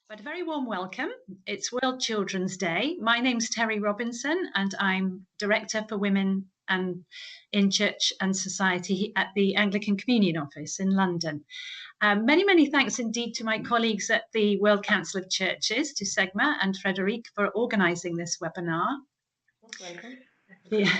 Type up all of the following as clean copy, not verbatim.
But a very warm welcome. It's World Children's Day. My name's Terrie Robinson, and I'm Director for Women and in Church and Society at the Anglican Communion office in London. Many thanks indeed to my colleagues at the World Council of Churches, to Segma and Frederique, for organising this webinar. Welcome. Yeah.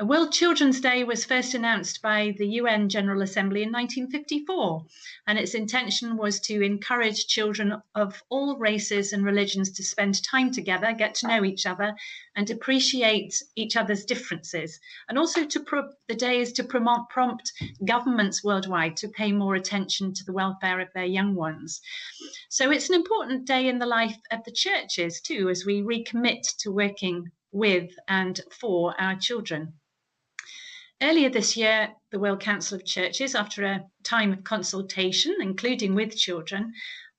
World Children's Day was first announced by the UN General Assembly in 1954, and its intention was to encourage children of all races and religions to spend time together, get to know each other, and appreciate each other's differences. And also the day is to prompt governments worldwide to pay more attention to the welfare of their young ones. So it's an important day in the life of the churches too, as we recommit to working with and for our children. Earlier this year, the World Council of Churches, after a time of consultation, including with children,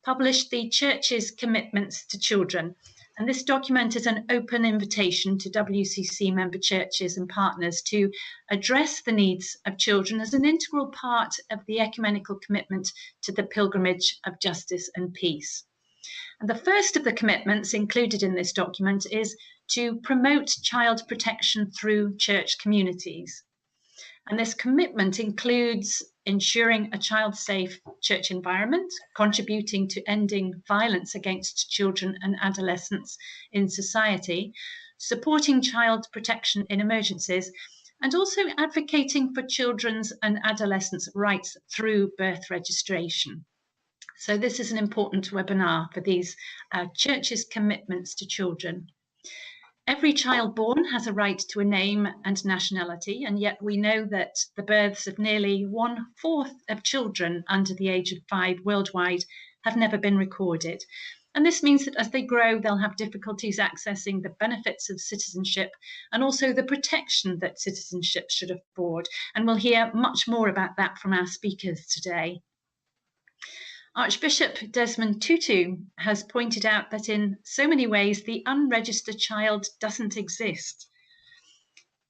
published the Church's Commitments to Children. And this document is an open invitation to WCC member churches and partners to address the needs of children as an integral part of the ecumenical commitment to the pilgrimage of justice and peace. And the first of the commitments included in this document is to promote child protection through church communities. And this commitment includes ensuring a child-safe church environment, contributing to ending violence against children and adolescents in society, supporting child protection in emergencies, and also advocating for children's and adolescents' rights through birth registration. So this is an important webinar for these churches' commitments to children. Every child born has a right to a name and nationality, and yet we know that the births of nearly 1/4 of children under the age of 5 worldwide have never been recorded. And this means that as they grow, they'll have difficulties accessing the benefits of citizenship and also the protection that citizenship should afford. And we'll hear much more about that from our speakers today. Archbishop Desmond Tutu has pointed out that in so many ways, the unregistered child doesn't exist.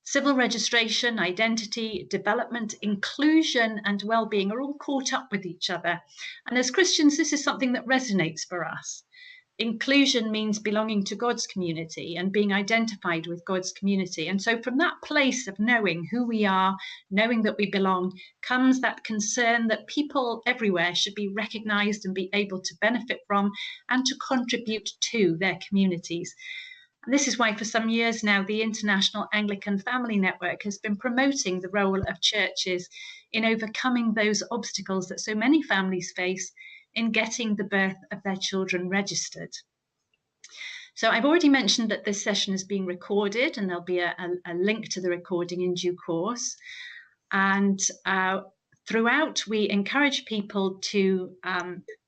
Civil registration, identity, development, inclusion, and well-being are all caught up with each other. And as Christians, this is something that resonates for us. Inclusion means belonging to God's community and being identified with God's community. And so from that place of knowing who we are, knowing that we belong, comes that concern that people everywhere should be recognized and be able to benefit from and to contribute to their communities. And this is why for some years now, the International Anglican Family Network has been promoting the role of churches in overcoming those obstacles that so many families face in getting the birth of their children registered. So I've already mentioned that this session is being recorded, and there'll be a link to the recording in due course. And throughout, we encourage people to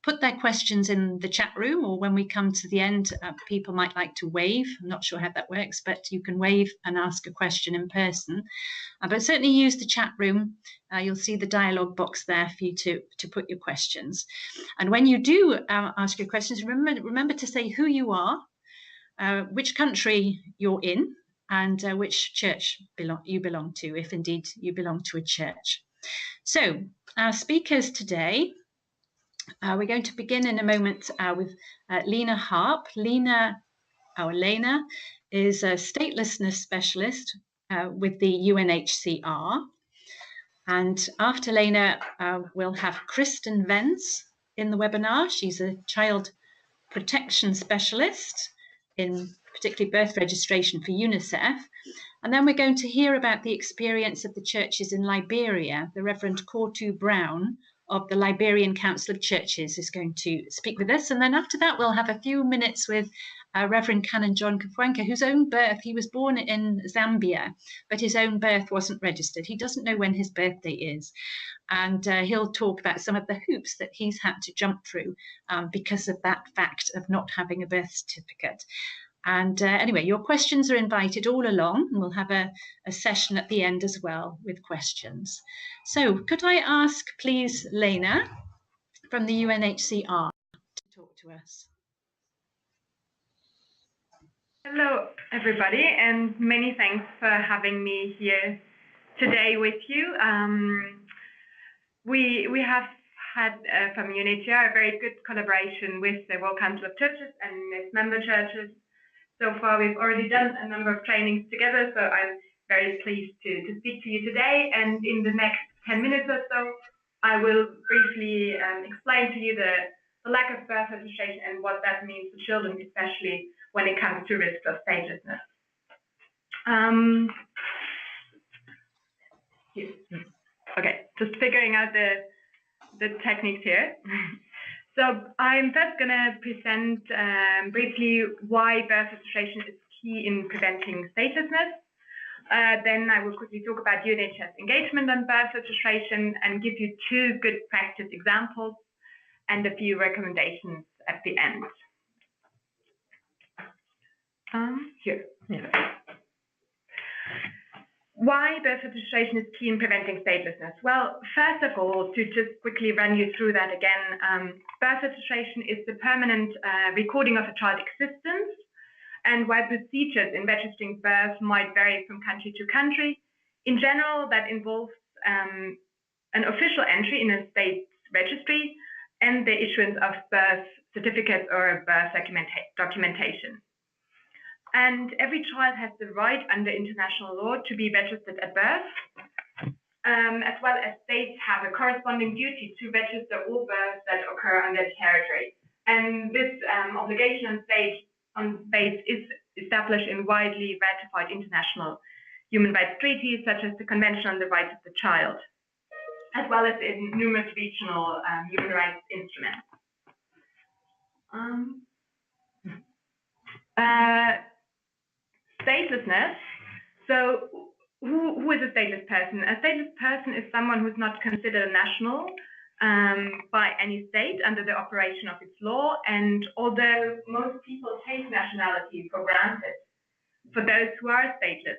put their questions in the chat room, or when we come to the end, people might like to wave. I'm not sure how that works, but you can wave and ask a question in person. But certainly use the chat room. You'll see the dialogue box there for you to put your questions. And when you do ask your questions, remember to say who you are, which country you're in, and which church you belong to, if indeed you belong to a church. So our speakers today, we're going to begin in a moment with Leena Harper. Leena is a statelessness specialist with the UNHCR. And after Leena, we'll have Kristen Wenz in the webinar. She's a child protection specialist in particularly birth registration for UNICEF. And then we're going to hear about the experience of the churches in Liberia. The Reverend Cortu Brown of the Liberian Council of Churches is going to speak with us. And then after that, we'll have a few minutes with Reverend Canon John Kafwanka, whose own birth, he was born in Zambia, but his own birth wasn't registered. He doesn't know when his birthday is. And he'll talk about some of the hoops that he's had to jump through because of that fact of not having a birth certificate. And anyway, your questions are invited all along. And we'll have a session at the end as well with questions. So could I ask, please, Leena from the UNHCR to talk to us? Hello, everybody, and many thanks for having me here today with you. We have had from UNHCR a very good collaboration with the World Council of Churches and its member churches. So far, we've already done a number of trainings together, so I'm very pleased to speak to you today. And in the next 10 minutes or so, I will briefly explain to you the lack of birth registration and what that means for children, especially when it comes to risk of statelessness. Okay, just figuring out the techniques here. So I'm first going to present briefly why birth registration is key in preventing statelessness. Then I will quickly talk about UNHCR's engagement on birth registration and give you 2 good practice examples and a few recommendations at the end. Here. Yeah. Why birth registration is key in preventing statelessness? Well, first of all, to just quickly run you through that again, birth registration is the permanent recording of a child's existence. And while procedures in registering birth might vary from country to country, in general, that involves an official entry in a state registry and the issuance of birth certificates or birth documentation. And every child has the right under international law to be registered at birth, as well as states have a corresponding duty to register all births that occur on their territory. And this obligation on states is established in widely ratified international human rights treaties, such as the Convention on the Rights of the Child, as well as in numerous regional human rights instruments. Statelessness. So who is a stateless person? A stateless person is someone who's not considered a national by any state under the operation of its law. And although most people take nationality for granted, for those who are stateless,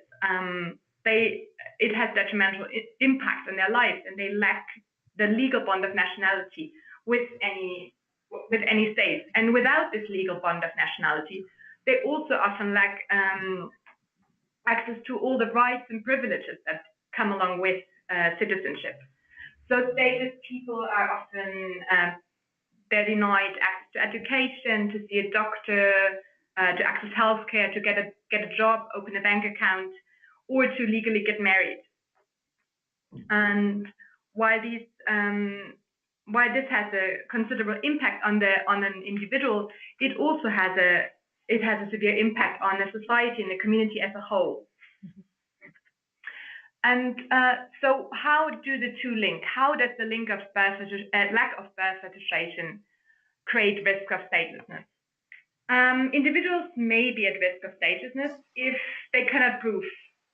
it has detrimental impact on their lives, and they lack the legal bond of nationality with any state. And without this legal bond of nationality, they also often lack access to all the rights and privileges that come along with citizenship. So stateless people are often they're denied access to education, to see a doctor, to access healthcare, to get a job, open a bank account, or to legally get married. And while this has a considerable impact on an individual, it also has a severe impact on the society and the community as a whole. And so how do the 2 link? How does the link of lack of birth registration create risk of statelessness? Individuals may be at risk of statelessness if they cannot prove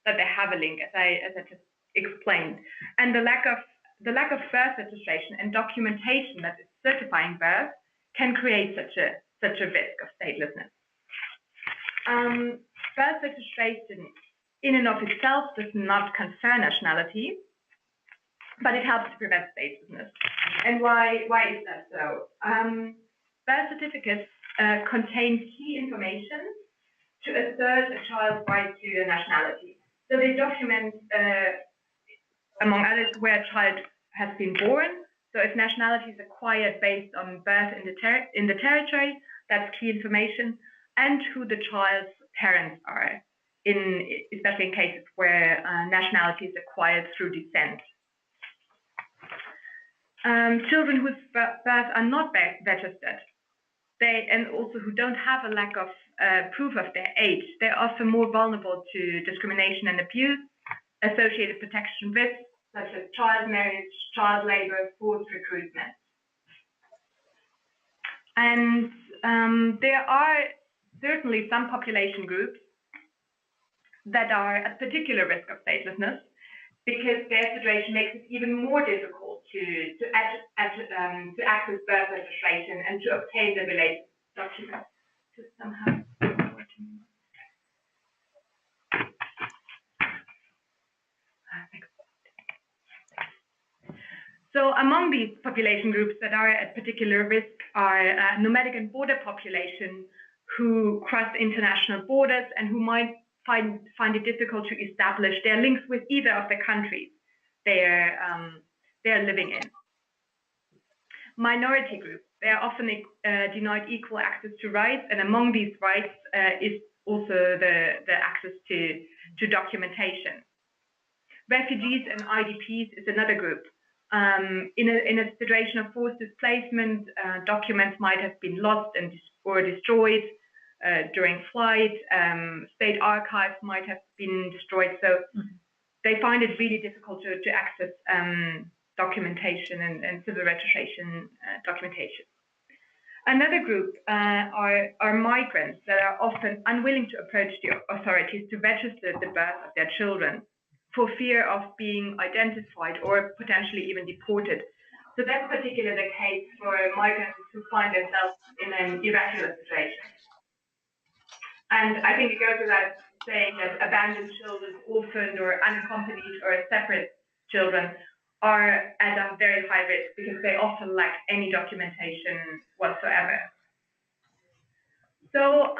that they have a link, as I just explained. And the lack of birth registration and documentation that is certifying birth can create such a risk of statelessness. Birth registration in and of itself does not confer nationality, but it helps to prevent statelessness. And why is that so? Birth certificates contain key information to assert a child's right to nationality. So they document, among others, where a child has been born. So if nationality is acquired based on birth in the territory, that's key information, and who the child's parents are, especially in cases where nationality is acquired through descent. Children whose births are not registered, and also who don't have a lack of proof of their age, they're often more vulnerable to discrimination and abuse, associated protection risks such as child marriage, child labor, forced recruitment. And there are certainly some population groups that are at particular risk of statelessness because their situation makes it even more difficult to access birth registration and to obtain the related documents. Just somehow. So among these population groups that are at particular risk are nomadic and border population who cross international borders and who might find it difficult to establish their links with either of the countries they're living in. minority groups. They are often denied equal access to rights, and among these rights is also the access to documentation. Refugees and IDPs is another group. In a situation of forced displacement, documents might have been lost or destroyed during flight. State archives might have been destroyed. So they find it really difficult to access documentation and civil registration documentation. Another group are migrants that are often unwilling to approach the authorities to register the birth of their children for fear of being identified or potentially even deported. So that's particularly the case for migrants who find themselves in an irregular situation. And I think it goes without saying that abandoned children, orphaned or unaccompanied or separate children are at a very high risk because they often lack any documentation whatsoever. So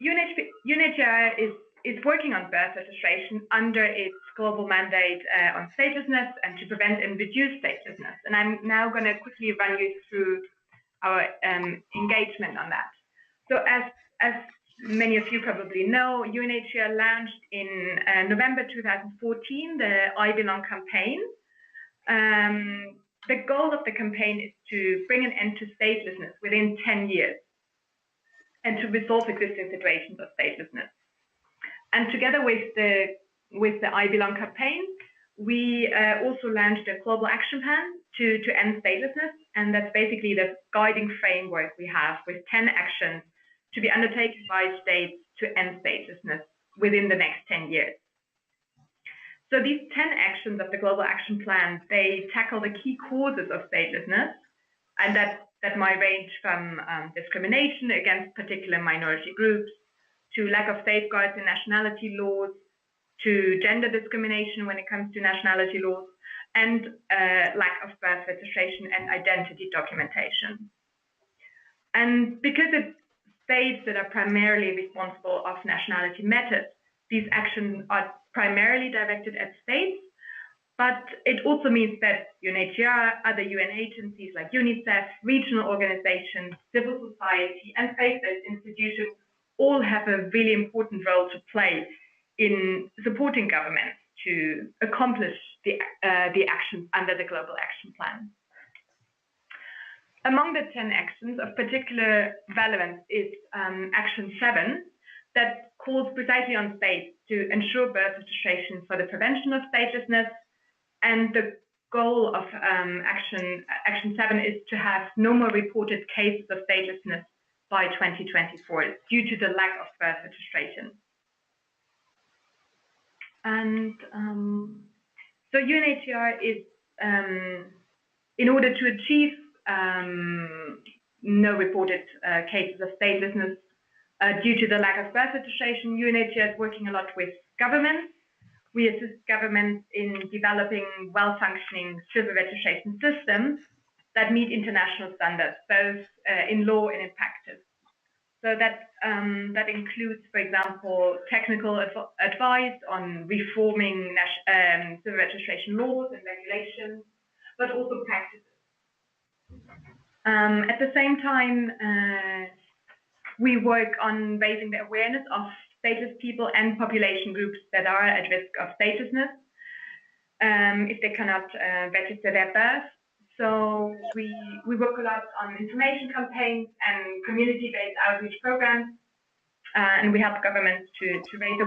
UNHCR is working on birth registration under its global mandate on statelessness and to prevent and reduce statelessness. And I'm now going to quickly run you through our engagement on that. So as many of you probably know, UNHCR launched in November 2014 the I Belong campaign. The goal of the campaign is to bring an end to statelessness within 10 years and to resolve existing situations of statelessness. And together with the I Belong campaign, we also launched a global action plan to end statelessness. And that's basically the guiding framework we have with 10 actions to be undertaken by states to end statelessness within the next 10 years. So these 10 actions of the Global Action Plan, they tackle the key causes of statelessness, and that might range from discrimination against particular minority groups, to lack of safeguards in nationality laws, to gender discrimination when it comes to nationality laws, and lack of birth registration and identity documentation. And because it's states that are primarily responsible of nationality matters, these actions are primarily directed at states, but it also means that UNHCR, other UN agencies like UNICEF, regional organizations, civil society, and faith-based institutions all have a really important role to play in supporting governments to accomplish the actions under the Global Action Plan. Among the 10 actions of particular relevance is Action 7, that calls precisely on states to ensure birth registration for the prevention of statelessness. And the goal of Action 7 is to have no more reported cases of statelessness by 2024 due to the lack of birth registration. And so UNHCR is, in order to achieve no reported cases of statelessness due to the lack of birth registration, UNHCR is working a lot with governments. We assist governments in developing well-functioning civil registration systems that meet international standards, both in law and in practice. So that includes, for example, technical advice on reforming civil registration laws and regulations, but also practices. At the same time, we work on raising the awareness of stateless people and population groups that are at risk of statelessness if they cannot register their birth. So we work a lot on information campaigns and community-based outreach programs, and we help governments to raise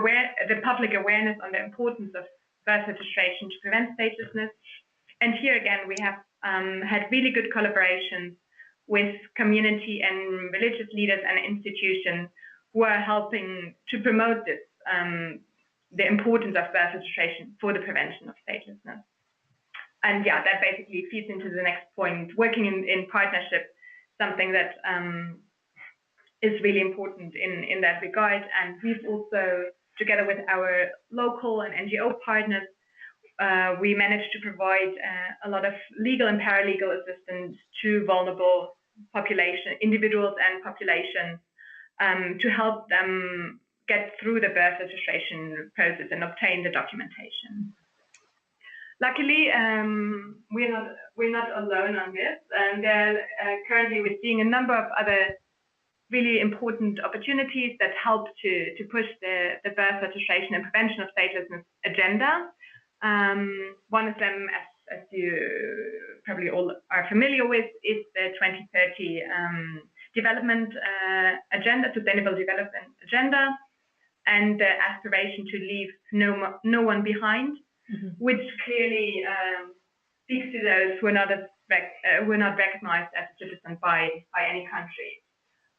the public awareness on the importance of birth registration to prevent statelessness. And here again, we have had really good collaborations with community and religious leaders and institutions who are helping to promote this, the importance of birth registration for the prevention of statelessness. And yeah, that basically feeds into the next point, working in partnership, something that is really important in that regard. And we've also, together with our local and NGO partners, we managed to provide a lot of legal and paralegal assistance to vulnerable individuals and populations to help them get through the birth registration process and obtain the documentation. Luckily, we're not alone on this, and currently we're seeing a number of other really important opportunities that help to push the birth, registration, and prevention of statelessness agenda. One of them, as you probably all are familiar with, is the 2030 development agenda, sustainable development agenda, and the aspiration to leave no one behind, which clearly speaks to those who are not recognized as citizens by any country.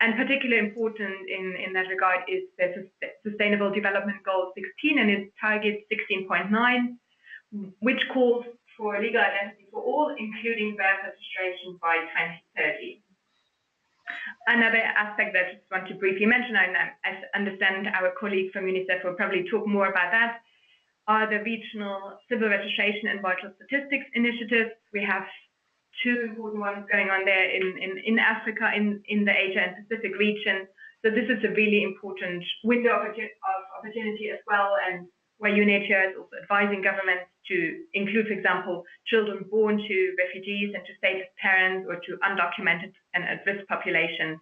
And particularly important in that regard is the Sustainable Development Goal 16 and its target 16.9, which calls for legal identity for all, including birth registration by 2030. Another aspect that I just want to briefly mention, and I understand our colleague from UNICEF will probably talk more about that, are the regional civil registration and vital statistics initiatives. We have two important ones going on there in Africa, in the Asia and Pacific region. So this is a really important window of opportunity as well, and where UNHCR is also advising governments to include, for example, children born to refugees and to stateless parents or to undocumented and at-risk populations,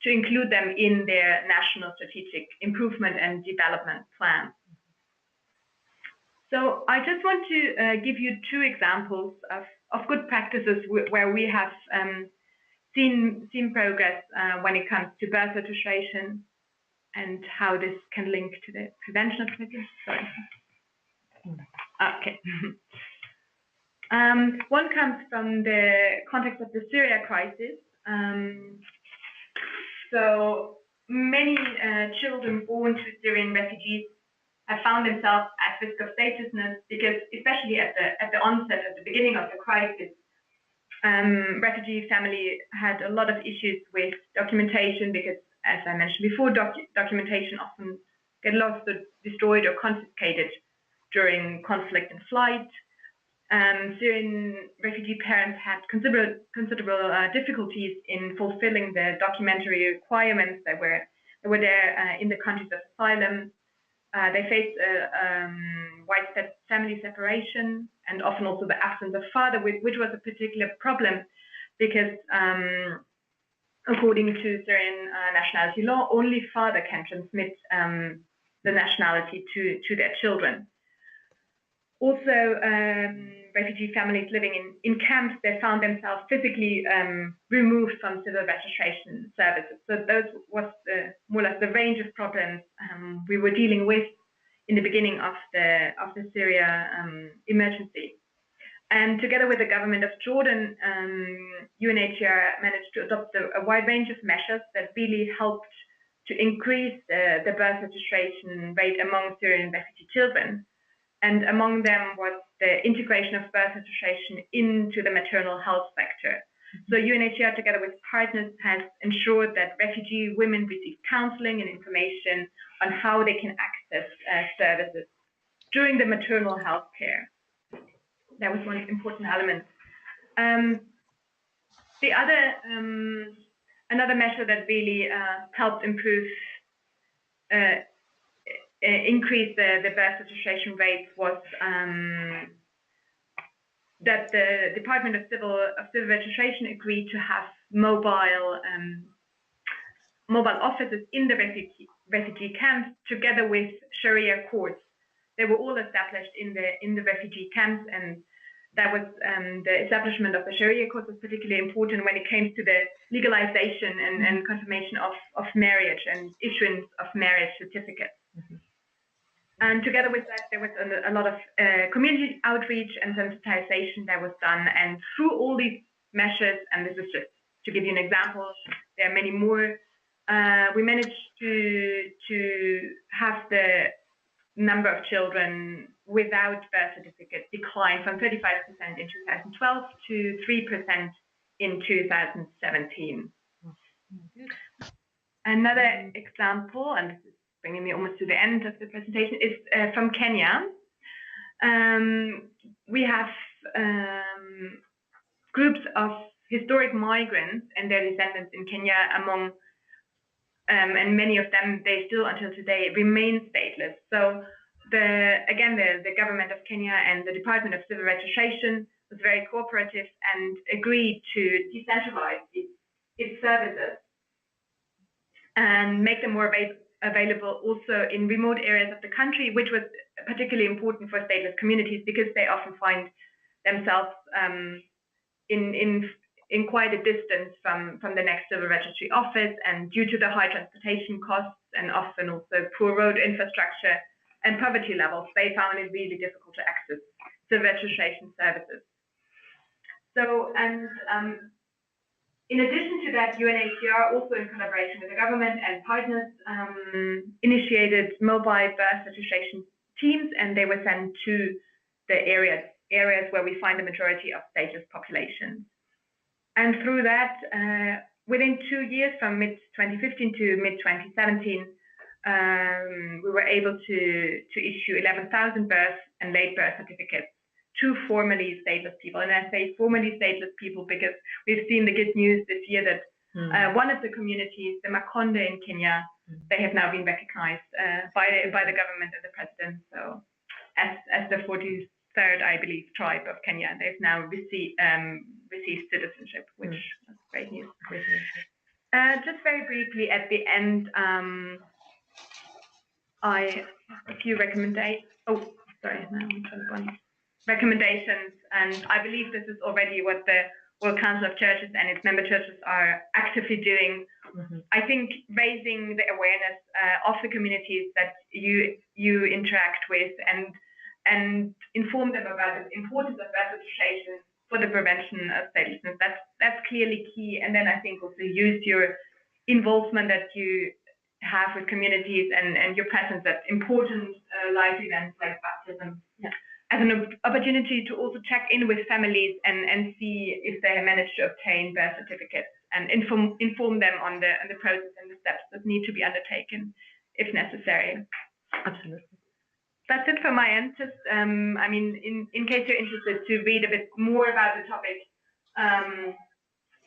to include them in their national strategic improvement and development plans. So I just want to give you two examples of good practices where we have seen progress when it comes to birth registration and how this can link to the prevention of pregnancy. Sorry. Okay. One comes from the context of the Syria crisis. So many children born to Syrian refugees have found themselves at risk of statelessness because, especially at the onset, at the beginning of the crisis, refugee family had a lot of issues with documentation because, as I mentioned before, documentation often get lost or destroyed or confiscated during conflict and flight. Syrian refugee parents had considerable difficulties in fulfilling the documentary requirements that were there in the countries of asylum. They faced widespread family separation and often also the absence of father, which was a particular problem because according to Syrian nationality law, only father can transmit the nationality to their children. Also, refugee families living in camps, they found themselves physically removed from civil registration services. So those was more or less the range of problems we were dealing with in the beginning of the Syria emergency. And together with the government of Jordan, UNHCR managed to adopt a wide range of measures that really helped to increase the birth registration rate among Syrian refugee children. And among them was the integration of birth registration into the maternal health sector. So UNHCR, together with partners, has ensured that refugee women receive counseling and information on how they can access services during the maternal health care. That was one important element. The other, another measure that really helped increase the birth registration rates was that the Department of Civil Registration agreed to have mobile offices in the refugee camps together with Sharia courts. They were all established in the refugee camps, and that was the establishment of the Sharia courts was particularly important when it came to the legalization and confirmation of marriage and issuance of marriage certificates. And together with that, there was a lot of community outreach and sensitization that was done. And through all these measures, and this is just to give you an example, there are many more, we managed to have the number of children without birth certificate decline from 35% in 2012 to 3% in 2017. Another example, and this is bringing me almost to the end of the presentation, is from Kenya. We have groups of historic migrants and their descendants in Kenya among, and many of them, they still until today remain stateless. So the government of Kenya and the Department of Civil Registration was very cooperative and agreed to decentralize its services and make them more available also in remote areas of the country, which was particularly important for stateless communities because they often find themselves in quite a distance from the next civil registry office, and due to the high transportation costs and often also poor road infrastructure and poverty levels, they found it really difficult to access civil registration services. So, and in addition to that, UNHCR, also in collaboration with the government and partners, initiated mobile birth registration teams, and they were sent to the areas where we find the majority of stateless populations. And through that, within 2 years, from mid-2015 to mid-2017, we were able to issue 11,000 birth and late birth certificates to formerly stateless people. And I say formerly stateless people because we've seen the good news this year that one of the communities, the Makonde in Kenya, they have now been recognized by the government and the president. So as the 43rd, I believe, tribe of Kenya, they've now received citizenship, which is great news. Just very briefly at the end, a few recommendations. Oh, sorry, now I'm trying to find recommendations, and I believe this is already what the World Council of Churches and its member churches are actively doing. I think raising the awareness of the communities that you interact with and inform them about the importance of birth registration for the prevention of statelessness. That's clearly key. And then I think also use your involvement that you have with communities and your presence at important life events like baptism as an opportunity to also check in with families and see if they have managed to obtain birth certificates and inform them on the process and the steps that need to be undertaken if necessary. Absolutely. That's it from my end. Just, I mean, in case you're interested to read a bit more about the topic,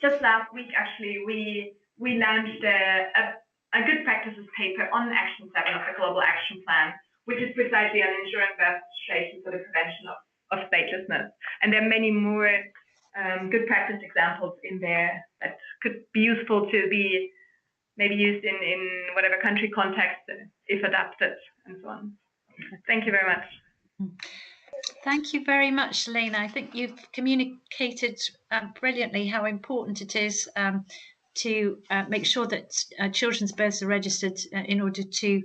just last week, actually, we launched a good practices paper on Action 7 of the Global Action Plan, which is precisely on ensuring birth registration for the prevention of statelessness. And there are many more good practice examples in there that could be useful to be maybe used in whatever country context, if adapted, and so on. Thank you very much. Thank you very much, Leena. I think you've communicated brilliantly how important it is to make sure that children's births are registered in order to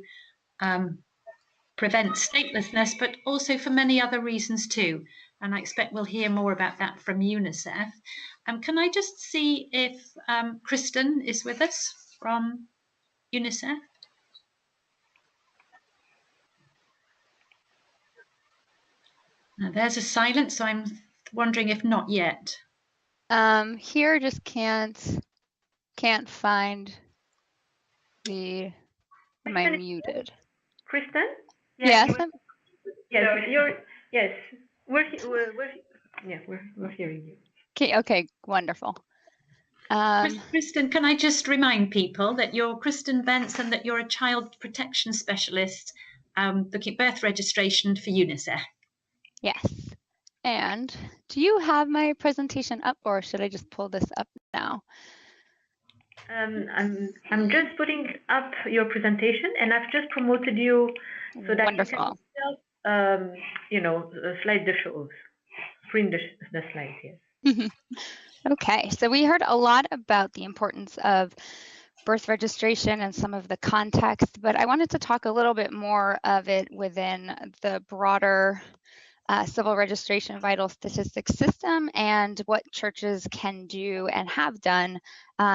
prevent statelessness, but also for many other reasons too. And I expect we'll hear more about that from UNICEF. Can I just see if Kristen is with us from UNICEF? Now, there's a silence, so I'm wondering if not yet. Here just can't find the. Am I muted? Kristen? Yes. Yes. We're hearing you. Okay, wonderful. Kristen, can I just remind people that you're Kristen Wenz and that you're a child protection specialist looking at birth registration for UNICEF? Yes. And do you have my presentation up, or should I just pull this up now? I'm just putting up your presentation, and I've just promoted you so that Wonderful. you can slide the shows, print the slides. Yes. Okay, so we heard a lot about the importance of birth registration and some of the context, but I wanted to talk a little bit more of it within the broader civil registration vital statistics system and what churches can do and have done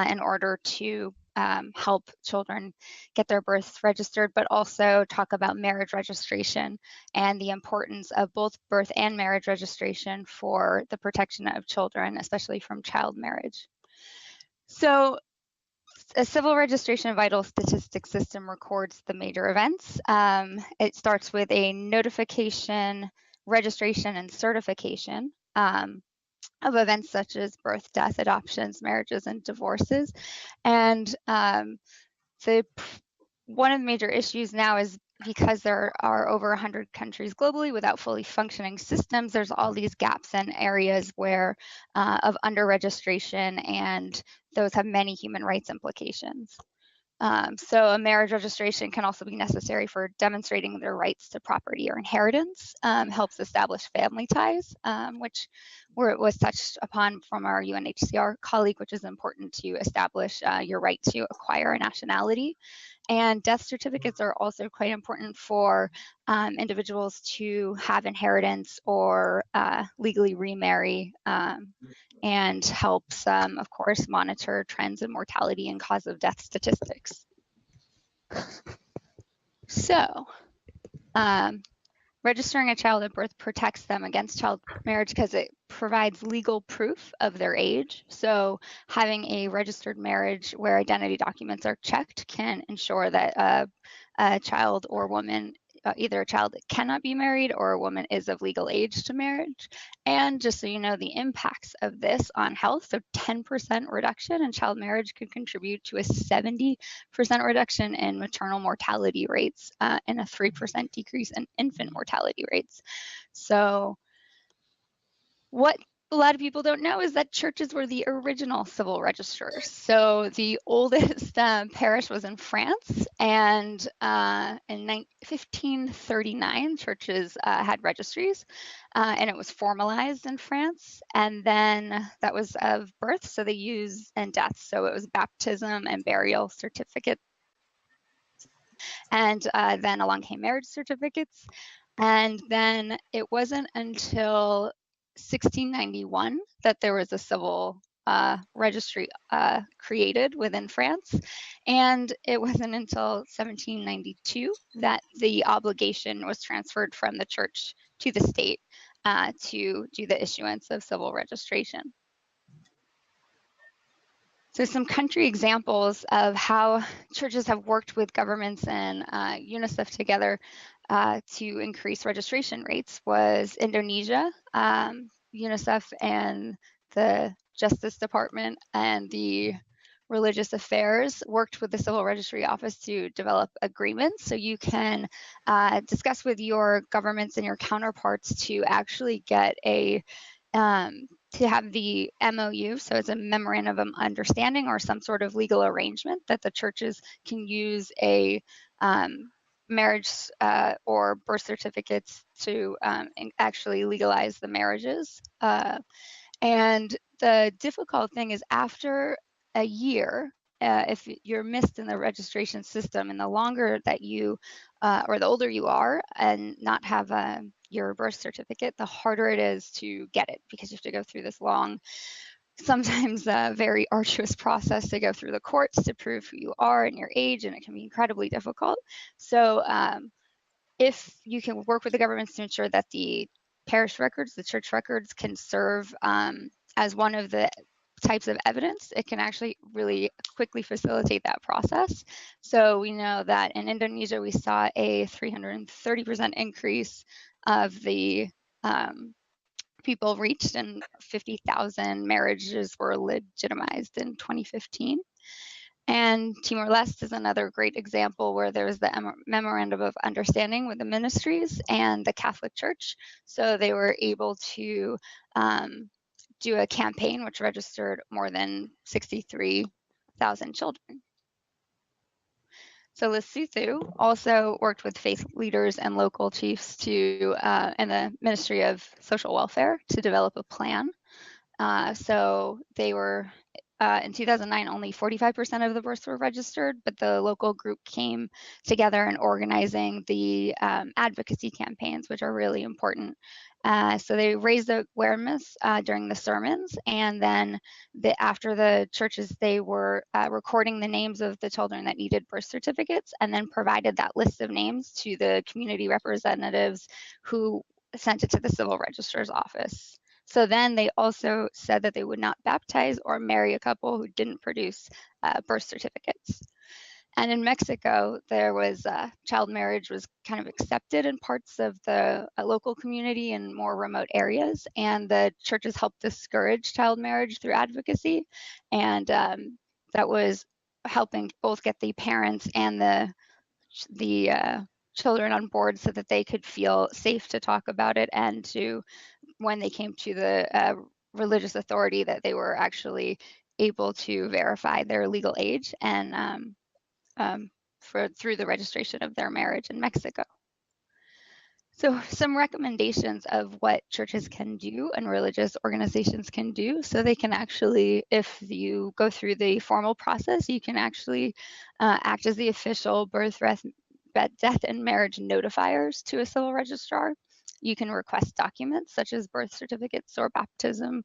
in order to help children get their births registered, but also talk about marriage registration and the importance of both birth and marriage registration for the protection of children, especially from child marriage. So a civil registration vital statistics system records the major events. It starts with a notification, registration, and certification of events such as birth, death, adoptions, marriages, and divorces. And one of the major issues now is because there are over 100 countries globally without fully functioning systems, there's all these gaps and areas where of under-registration, and those have many human rights implications. So a marriage registration can also be necessary for demonstrating their rights to property or inheritance, helps establish family ties, which was touched upon from our UNHCR colleague, which is important to establish your right to acquire a nationality. And death certificates are also quite important for individuals to have inheritance or legally remarry, and helps, of course, monitor trends in mortality and cause of death statistics. So, registering a child at birth protects them against child marriage because it provides legal proof of their age. So having a registered marriage where identity documents are checked can ensure that a child or woman, either a child that cannot be married or a woman is of legal age to marriage. And just so you know, the impacts of this on health, so 10% reduction in child marriage could contribute to a 70% reduction in maternal mortality rates and a 3% decrease in infant mortality rates. So what a lot of people don't know is that churches were the original civil registrars. So the oldest parish was in France, and in 1539, churches had registries, and it was formalized in France. And then that was of birth, so they used, and death, so it was baptism and burial certificates. And then along came marriage certificates. And then it wasn't until 1691 that there was a civil registry created within France. And it wasn't until 1792 that the obligation was transferred from the church to the state to do the issuance of civil registration. So some country examples of how churches have worked with governments and UNICEF together to increase registration rates was Indonesia. UNICEF and the Justice Department and the Religious Affairs worked with the Civil Registry Office to develop agreements. So you can discuss with your governments and your counterparts to actually get a to have the MOU, so it's a memorandum of understanding or some sort of legal arrangement that the churches can use a marriage or birth certificates to actually legalize the marriages. And the difficult thing is after a year, if you're missed in the registration system, and the longer that you or the older you are and not have your birth certificate, the harder it is to get it, because you have to go through this long, sometimes very arduous process to go through the courts to prove who you are and your age, and it can be incredibly difficult. So if you can work with the governments to ensure that the parish records, the church records, can serve as one of the types of evidence, it can actually really quickly facilitate that process. So we know that in Indonesia, we saw a 330% increase of the people reached, and 50,000 marriages were legitimized in 2015. And Timor-Leste is another great example where there was the memorandum of understanding with the ministries and the Catholic Church. So they were able to do a campaign which registered more than 63,000 children. So Lesotho also worked with faith leaders and local chiefs to and the Ministry of Social Welfare to develop a plan. So they were in 2009, only 45% of the births were registered, but the local group came together in organizing the advocacy campaigns, which are really important. So they raised awareness during the sermons, and then after the churches, they were recording the names of the children that needed birth certificates, and then provided that list of names to the community representatives who sent it to the civil registrar's office. So then they also said that they would not baptize or marry a couple who didn't produce birth certificates. And in Mexico, there was child marriage was kind of accepted in parts of the local community in more remote areas, and the churches helped discourage child marriage through advocacy, and that was helping both get the parents and the children on board so that they could feel safe to talk about it, and to, when they came to the religious authority, that they were actually able to verify their legal age and through the registration of their marriage in Mexico. So some recommendations of what churches can do and religious organizations can do, so they can actually, if you go through the formal process, you can actually act as the official birth, death, and marriage notifiers to a civil registrar. You can request documents such as birth certificates or baptism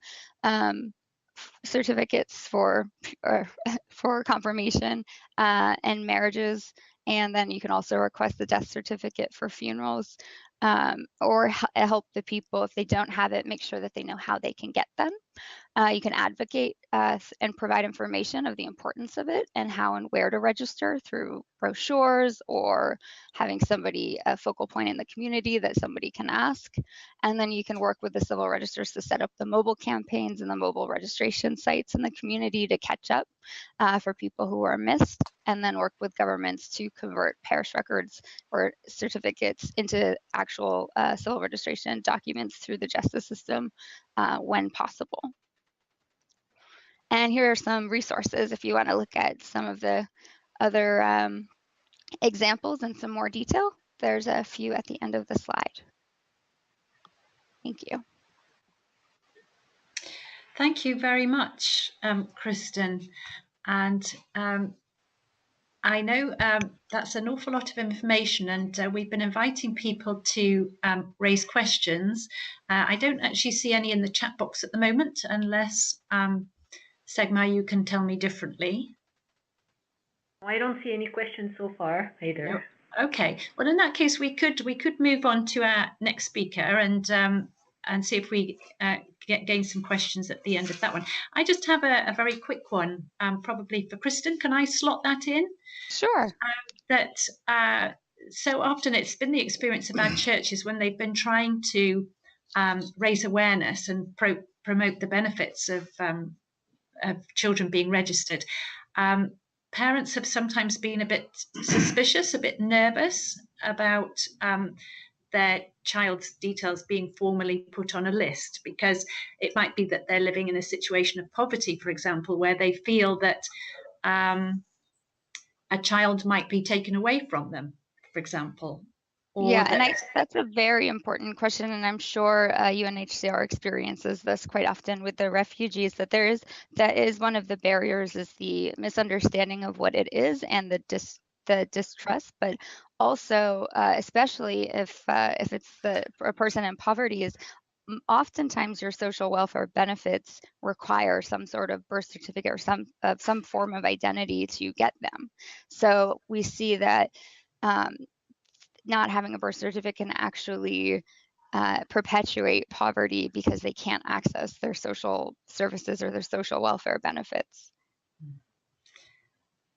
certificates for confirmation and marriages. And then you can also request the death certificate for funerals, or help the people, if they don't have it, make sure that they know how they can get them. You can advocate and provide information of the importance of it and how and where to register through brochures, or having somebody, a focal point in the community that somebody can ask. And then you can work with the civil registers to set up the mobile campaigns and the mobile registration sites in the community to catch up for people who are missed, and then work with governments to convert parish records or certificates into actual civil registration documents through the justice system when possible. And here are some resources if you want to look at some of the other examples in some more detail. There's a few at the end of the slide. Thank you. Thank you very much, Kristen. And I know that's an awful lot of information, and we've been inviting people to raise questions. I don't actually see any in the chat box at the moment, unless Segma, you can tell me differently. I don't see any questions so far either. No. Okay. Well, in that case, we could move on to our next speaker and see if we gain some questions at the end of that one. I just have a very quick one, probably for Kristen. Can I slot that in? Sure. So often it's been the experience of our churches when they've been trying to raise awareness and promote the benefits of children being registered. Parents have sometimes been a bit suspicious, a bit nervous about their child's details being formally put on a list, because it might be that they're living in a situation of poverty, for example, where they feel that a child might be taken away from them, for example. Yeah, and that's a very important question, and I'm sure UNHCR experiences this quite often with the refugees, that that is one of the barriers, is the misunderstanding of what it is and the distrust, but also especially if it's a person in poverty, is oftentimes your social welfare benefits require some sort of birth certificate or some form of identity to get them. So we see that not having a birth certificate can actually perpetuate poverty, because they can't access their social services or their social welfare benefits.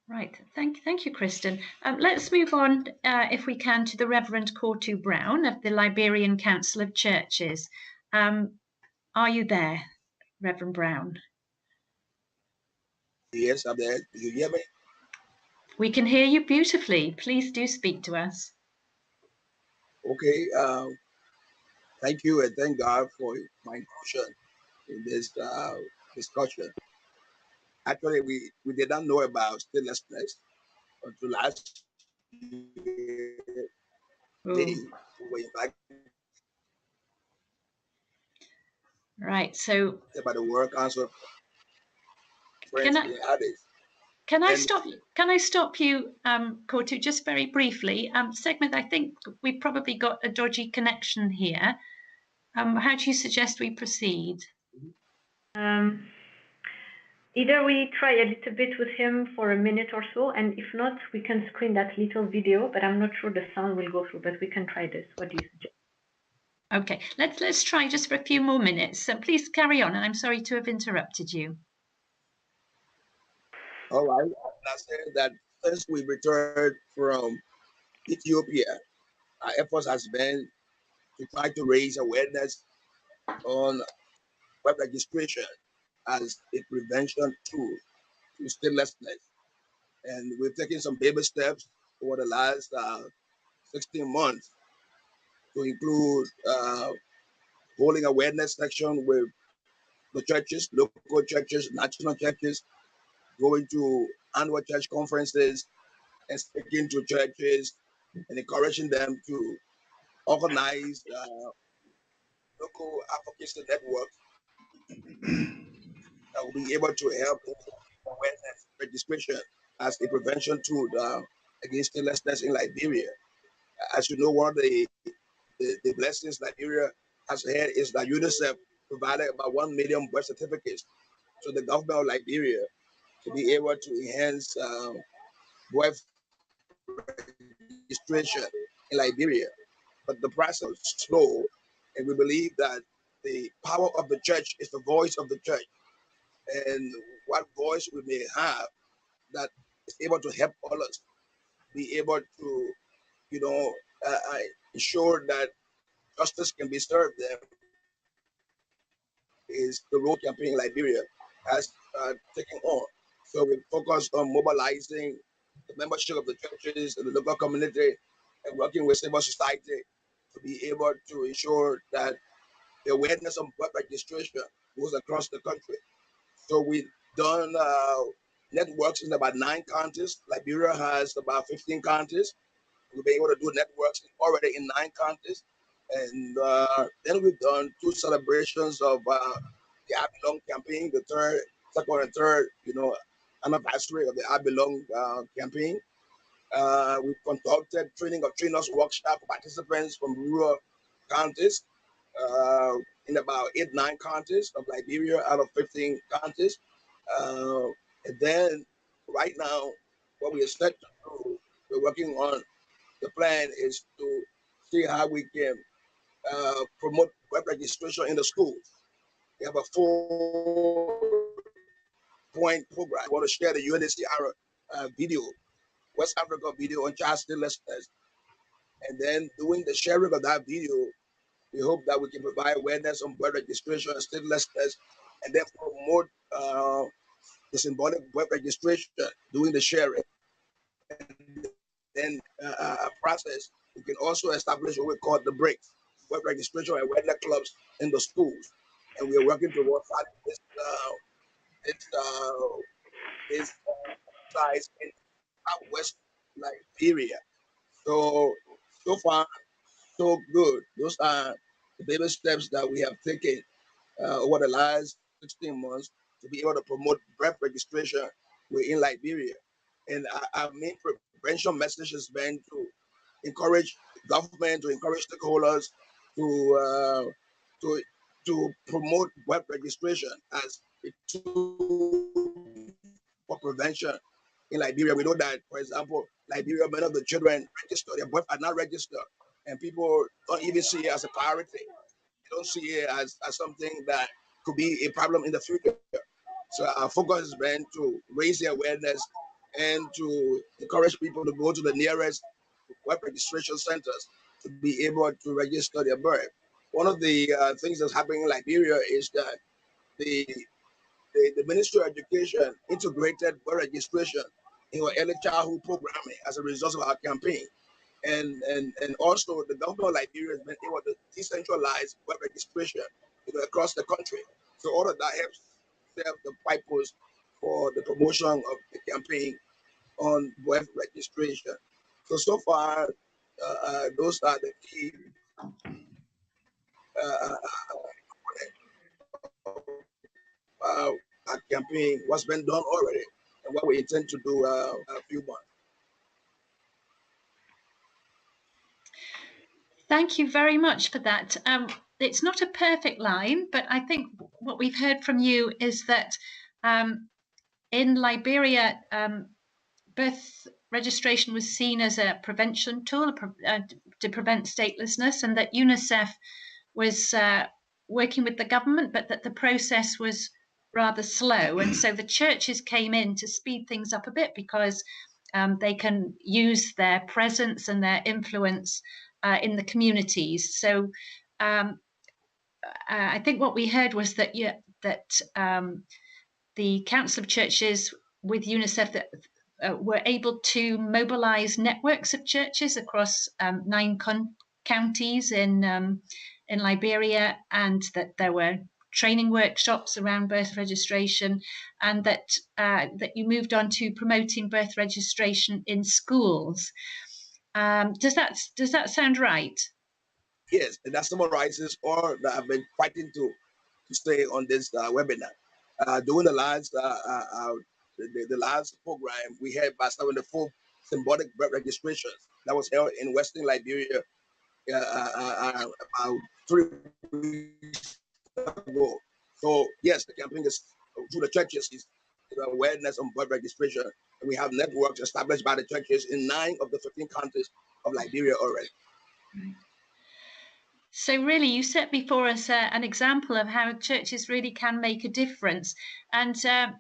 Right. Thank you, Kristen. Let's move on, if we can, to the Reverend Cortu Brown of the Liberian Council of Churches. Are you there, Reverend Brown? Yes, I'm there. Do you hear me? We can hear you beautifully. Please do speak to us. Okay. Thank you, and thank God for my inclusion in this discussion. Actually, we did not know about statelessness until last year. We were invited. Right. So About the World Council. Can I stop you, Cortu, just very briefly? Segment, I think we probably got a dodgy connection here. How do you suggest we proceed? Either we try a little bit with him for a minute or so, and if not, we can screen that little video, but I'm not sure the sound will go through, but we can try this. What do you suggest? Okay, let's try just for a few more minutes. Please carry on, and I'm sorry to have interrupted you. All right. I said that since we returned from Ethiopia, our efforts has been to try to raise awareness on web registration as a prevention tool to statelessness. And we've taken some baby steps over the last 16 months to include holding awareness section with the churches, local churches, national churches, going to annual church conferences and speaking to churches and encouraging them to organize local advocacy networks that will be able to help in awareness registration as a prevention tool against statelessness in Liberia. As you know, one of the blessings Liberia has had is that UNICEF provided about 1 million birth certificates to the government of Liberia to be able to enhance birth registration in Liberia. But the process is slow, and we believe that the power of the church is the voice of the church, and what voice we may have that is able to help others be able to, ensure that justice can be served there is the road campaign in Liberia has taken on. So we focus on mobilizing the membership of the churches and the local community and working with civil society to be able to ensure that the awareness of birth registration goes across the country. So we've done networks in about 9 counties. Liberia has about 15 counties. We've been able to do networks already in 9 counties. And then we've done 2 celebrations of the I Belong campaign, the second and third, anniversary of the I Belong campaign. We've conducted training of trainers workshop participants from rural counties in about 8-9 counties of Liberia out of 15 counties. And then right now, what we expect to do, we're working on the plan is to see how we can promote web registration in the schools. We have a 4-point program. I want to share the UNHCR video, West Africa video on child statelessness. And then doing the sharing of that video, we hope that we can provide awareness on web registration and statelessness, and then promote the symbolic web registration, doing the sharing. And then process, we can also establish what we call the breaks, web registration and awareness clubs in the schools. And we are working towards this size in West Liberia. So far, so good. Those are the baby steps that we have taken over the last 16 months to be able to promote birth registration within Liberia. And our main prevention message has been to encourage government, to encourage stakeholders to promote birth registration as a tool for prevention in Liberia. We know that, for example, Liberia, many of the children register, their birth are not registered, and people don't even see it as a priority. They don't see it as something that could be a problem in the future. So our focus has been to raise the awareness and to encourage people to go to the nearest web registration centers to be able to register their birth. One of the things that's happening in Liberia is that the Ministry of Education integrated birth registration in our early childhood programming as a result of our campaign. And also the government of Liberia has been able to decentralize web registration across the country. So all of that helps serve the purpose for the promotion of the campaign on web registration. So far, those are the key our campaign, what's been done already, and what we intend to do a few months. Thank you very much for that. It's not a perfect line, but I think what we've heard from you is that in Liberia, birth registration was seen as a prevention tool to prevent statelessness, and that UNICEF was working with the government, but that the process was rather slow. And so the churches came in to speed things up a bit because they can use their presence and their influence in the communities. So I think what we heard was that the Council of Churches with UNICEF, that were able to mobilize networks of churches across 9 counties in Liberia, and that there were training workshops around birth registration, and that you moved on to promoting birth registration in schools. Does that sound right? Yes, and that summarizes all that I've been fighting to stay on this webinar. During the last the last program, we had about 74 symbolic birth registrations that was held in Western Liberia about 3 weeks ago. So yes, the campaign is through the churches is awareness on birth registration, and we have networks established by the churches in 9 of the 15 countries of Liberia already. Right. So really, you set before us an example of how churches really can make a difference, and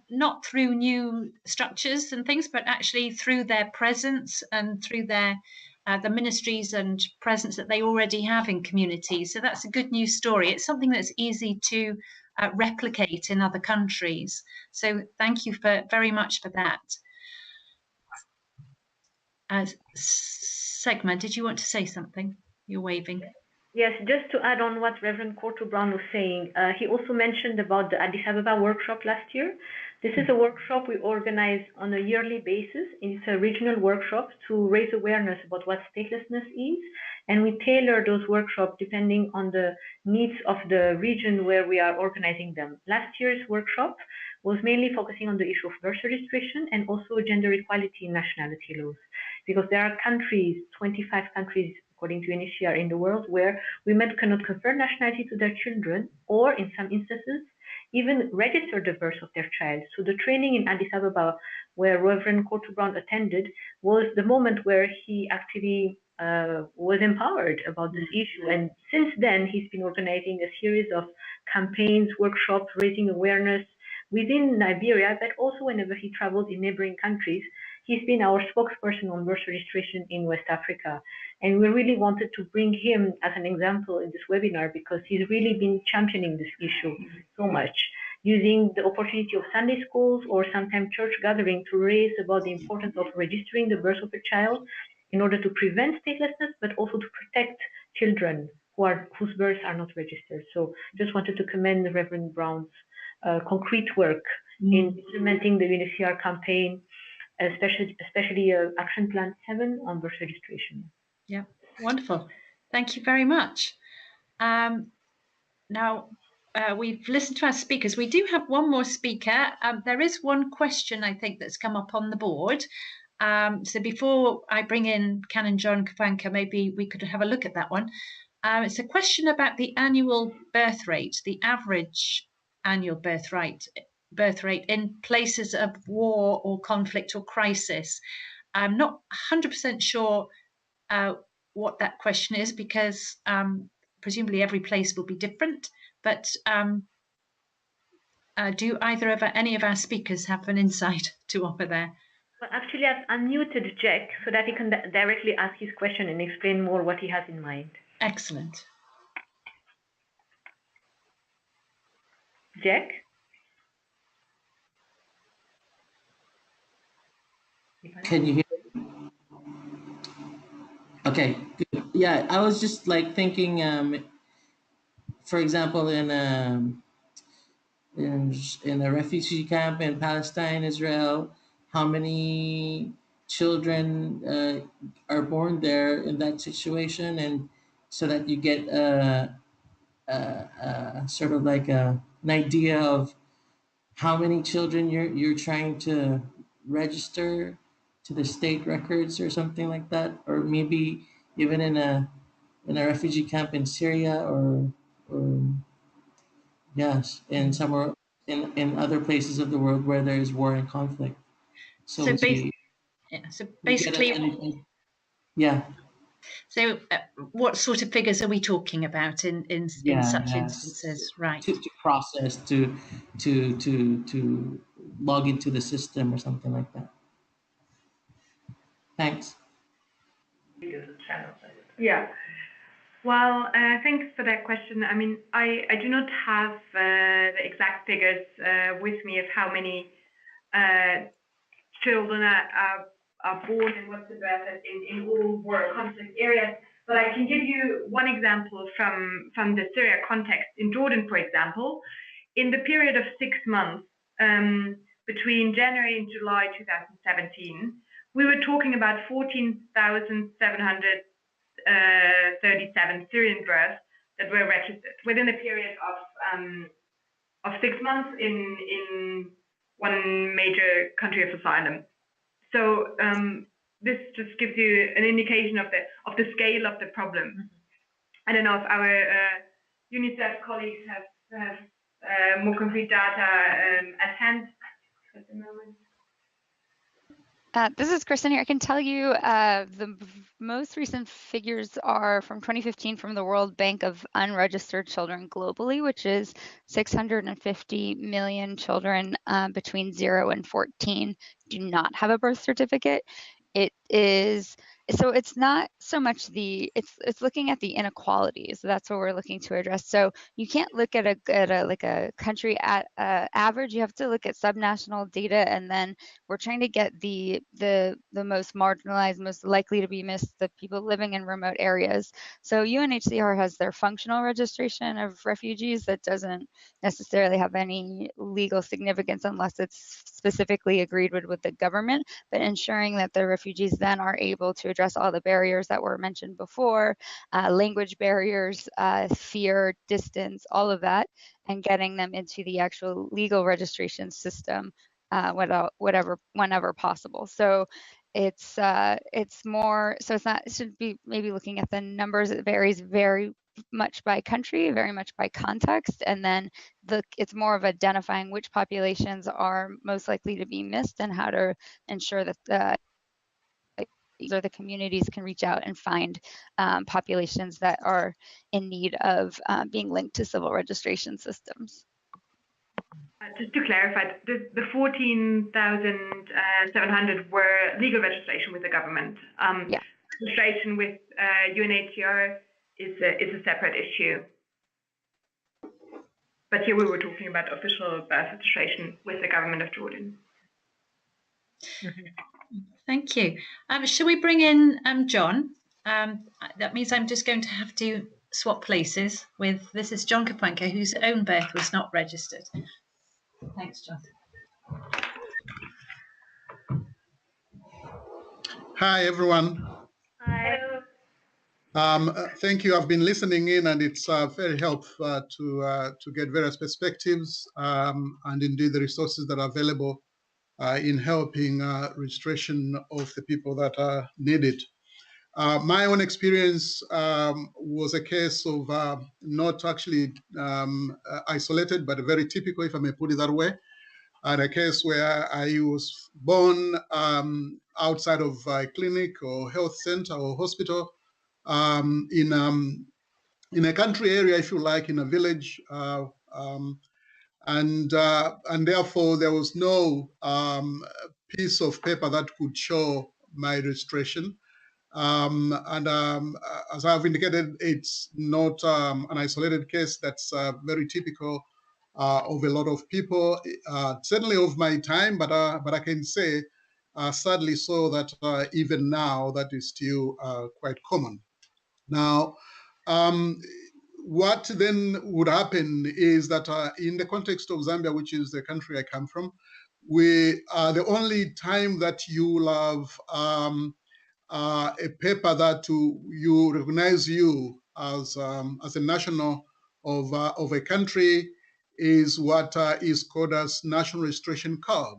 not through new structures and things, but actually through their presence and through their the ministries and presence that they already have in communities. So that's a good news story. It's something that's easy to replicate in other countries. So thank you very much for that. Segma, did you want to say something? You're waving. Yes, just to add on what Reverend Corto Brown was saying, he also mentioned about the Addis Ababa workshop last year. This is a workshop we organize on a yearly basis. It's a regional workshop to raise awareness about what statelessness is, and we tailor those workshops depending on the needs of the region where we are organizing them. Last year's workshop was mainly focusing on the issue of birth registration and also gender equality in nationality laws, because there are countries, 25 countries according to UNHCR in the world, where women cannot confer nationality to their children, or in some instances, even register the birth of their child. So the training in Addis Ababa, where Reverend Corto Brown attended, was the moment where he actually was empowered about this issue. And since then, he's been organizing a series of campaigns, workshops, raising awareness within Liberia, but also whenever he traveled in neighboring countries. He's been our spokesperson on birth registration in West Africa. And we really wanted to bring him as an example in this webinar because he's really been championing this issue so much, using the opportunity of Sunday schools or sometimes church gathering to raise about the importance of registering the birth of a child in order to prevent statelessness, but also to protect children whose births are not registered. So just wanted to commend the Reverend Brown's concrete work in implementing the UNHCR campaign, especially Action Plan 7 on birth registration. Yeah, wonderful. Thank you very much. Now, we've listened to our speakers. We do have one more speaker. There is one question, I think, that's come up on the board. So before I bring in Canon John Kavanka, maybe we could have a look at that one. It's a question about the annual birth rate, the average annual birth rate in places of war or conflict or crisis. I'm not 100% sure what that question is, because presumably every place will be different, but do either of any of our speakers have an insight to offer there? Well, actually, I've unmuted Jack so that he can directly ask his question and explain more what he has in mind. Excellent. Jack? Can you hear me? Okay, good. Yeah, I was just like thinking, for example, in a refugee camp in Palestine, Israel, how many children are born there in that situation, and so that you get sort of like an idea of how many children you're trying to register to the state records or something like that, or maybe even in a refugee camp in Syria or yes, in somewhere in other places of the world where there is war and conflict. So basically, yeah. So what sort of figures are we talking about in such instances, right? To process, to log into the system or something like that. Thanks. Yeah. Well, thanks for that question. I mean, I do not have the exact figures with me of how many children are born and what's the birth in all war conflict areas. But I can give you one example from the Syria context. In Jordan, for example, in the period of 6 months between January and July 2017, we were talking about 14,737 Syrian births that were registered within a period of 6 months in one major country of asylum. So this just gives you an indication of the scale of the problem. I don't know if our UNICEF colleagues have more concrete data at hand at the moment. This is Kristen here. I can tell you the most recent figures are from 2015 from the World Bank of unregistered children globally, which is 650 million children between 0 and 14 do not have a birth certificate. It is, so it's not so much it's looking at the inequalities. That's what we're looking to address. So you can't look at a country at average. You have to look at subnational data, and then we're trying to get the most marginalized, most likely to be missed, the people living in remote areas. So UNHCR has their functional registration of refugees that doesn't necessarily have any legal significance unless it's specifically agreed with the government, but ensuring that the refugees then are able to address all the barriers that were mentioned before, language barriers, fear, distance, all of that, and getting them into the actual legal registration system whenever possible. So it's more, so it's not, it should be maybe looking at the numbers. It varies very much by country, very much by context, and then it's more of identifying which populations are most likely to be missed and how to ensure that the communities can reach out and find populations that are in need of being linked to civil registration systems. Just to clarify, the 14,700 were legal registration with the government. Yeah. Registration with UNHCR is a separate issue. But here we were talking about official birth registration with the government of Jordan. Thank you. Shall we bring in John? That means I'm just going to have to swap places with, this is John Kapunka, whose own birth was not registered. Thanks, John. Hi, everyone. Hi. Thank you. I've been listening in, and it's very helpful to get various perspectives and indeed the resources that are available in helping registration of the people that are needed. My own experience was a case of not actually isolated, but very typical, if I may put it that way, and a case where I was born outside of a clinic or health center or hospital in a country area, if you like, in a village, and therefore there was no piece of paper that could show my registration. As I've indicated, it's not an isolated case. That's very typical of a lot of people, certainly of my time, but I can say, sadly so, that even now that is still quite common. Now, what then would happen is that in the context of Zambia, which is the country I come from, we the only time that you will have a paper that you recognize you as a national of a country is what is called as national registration card,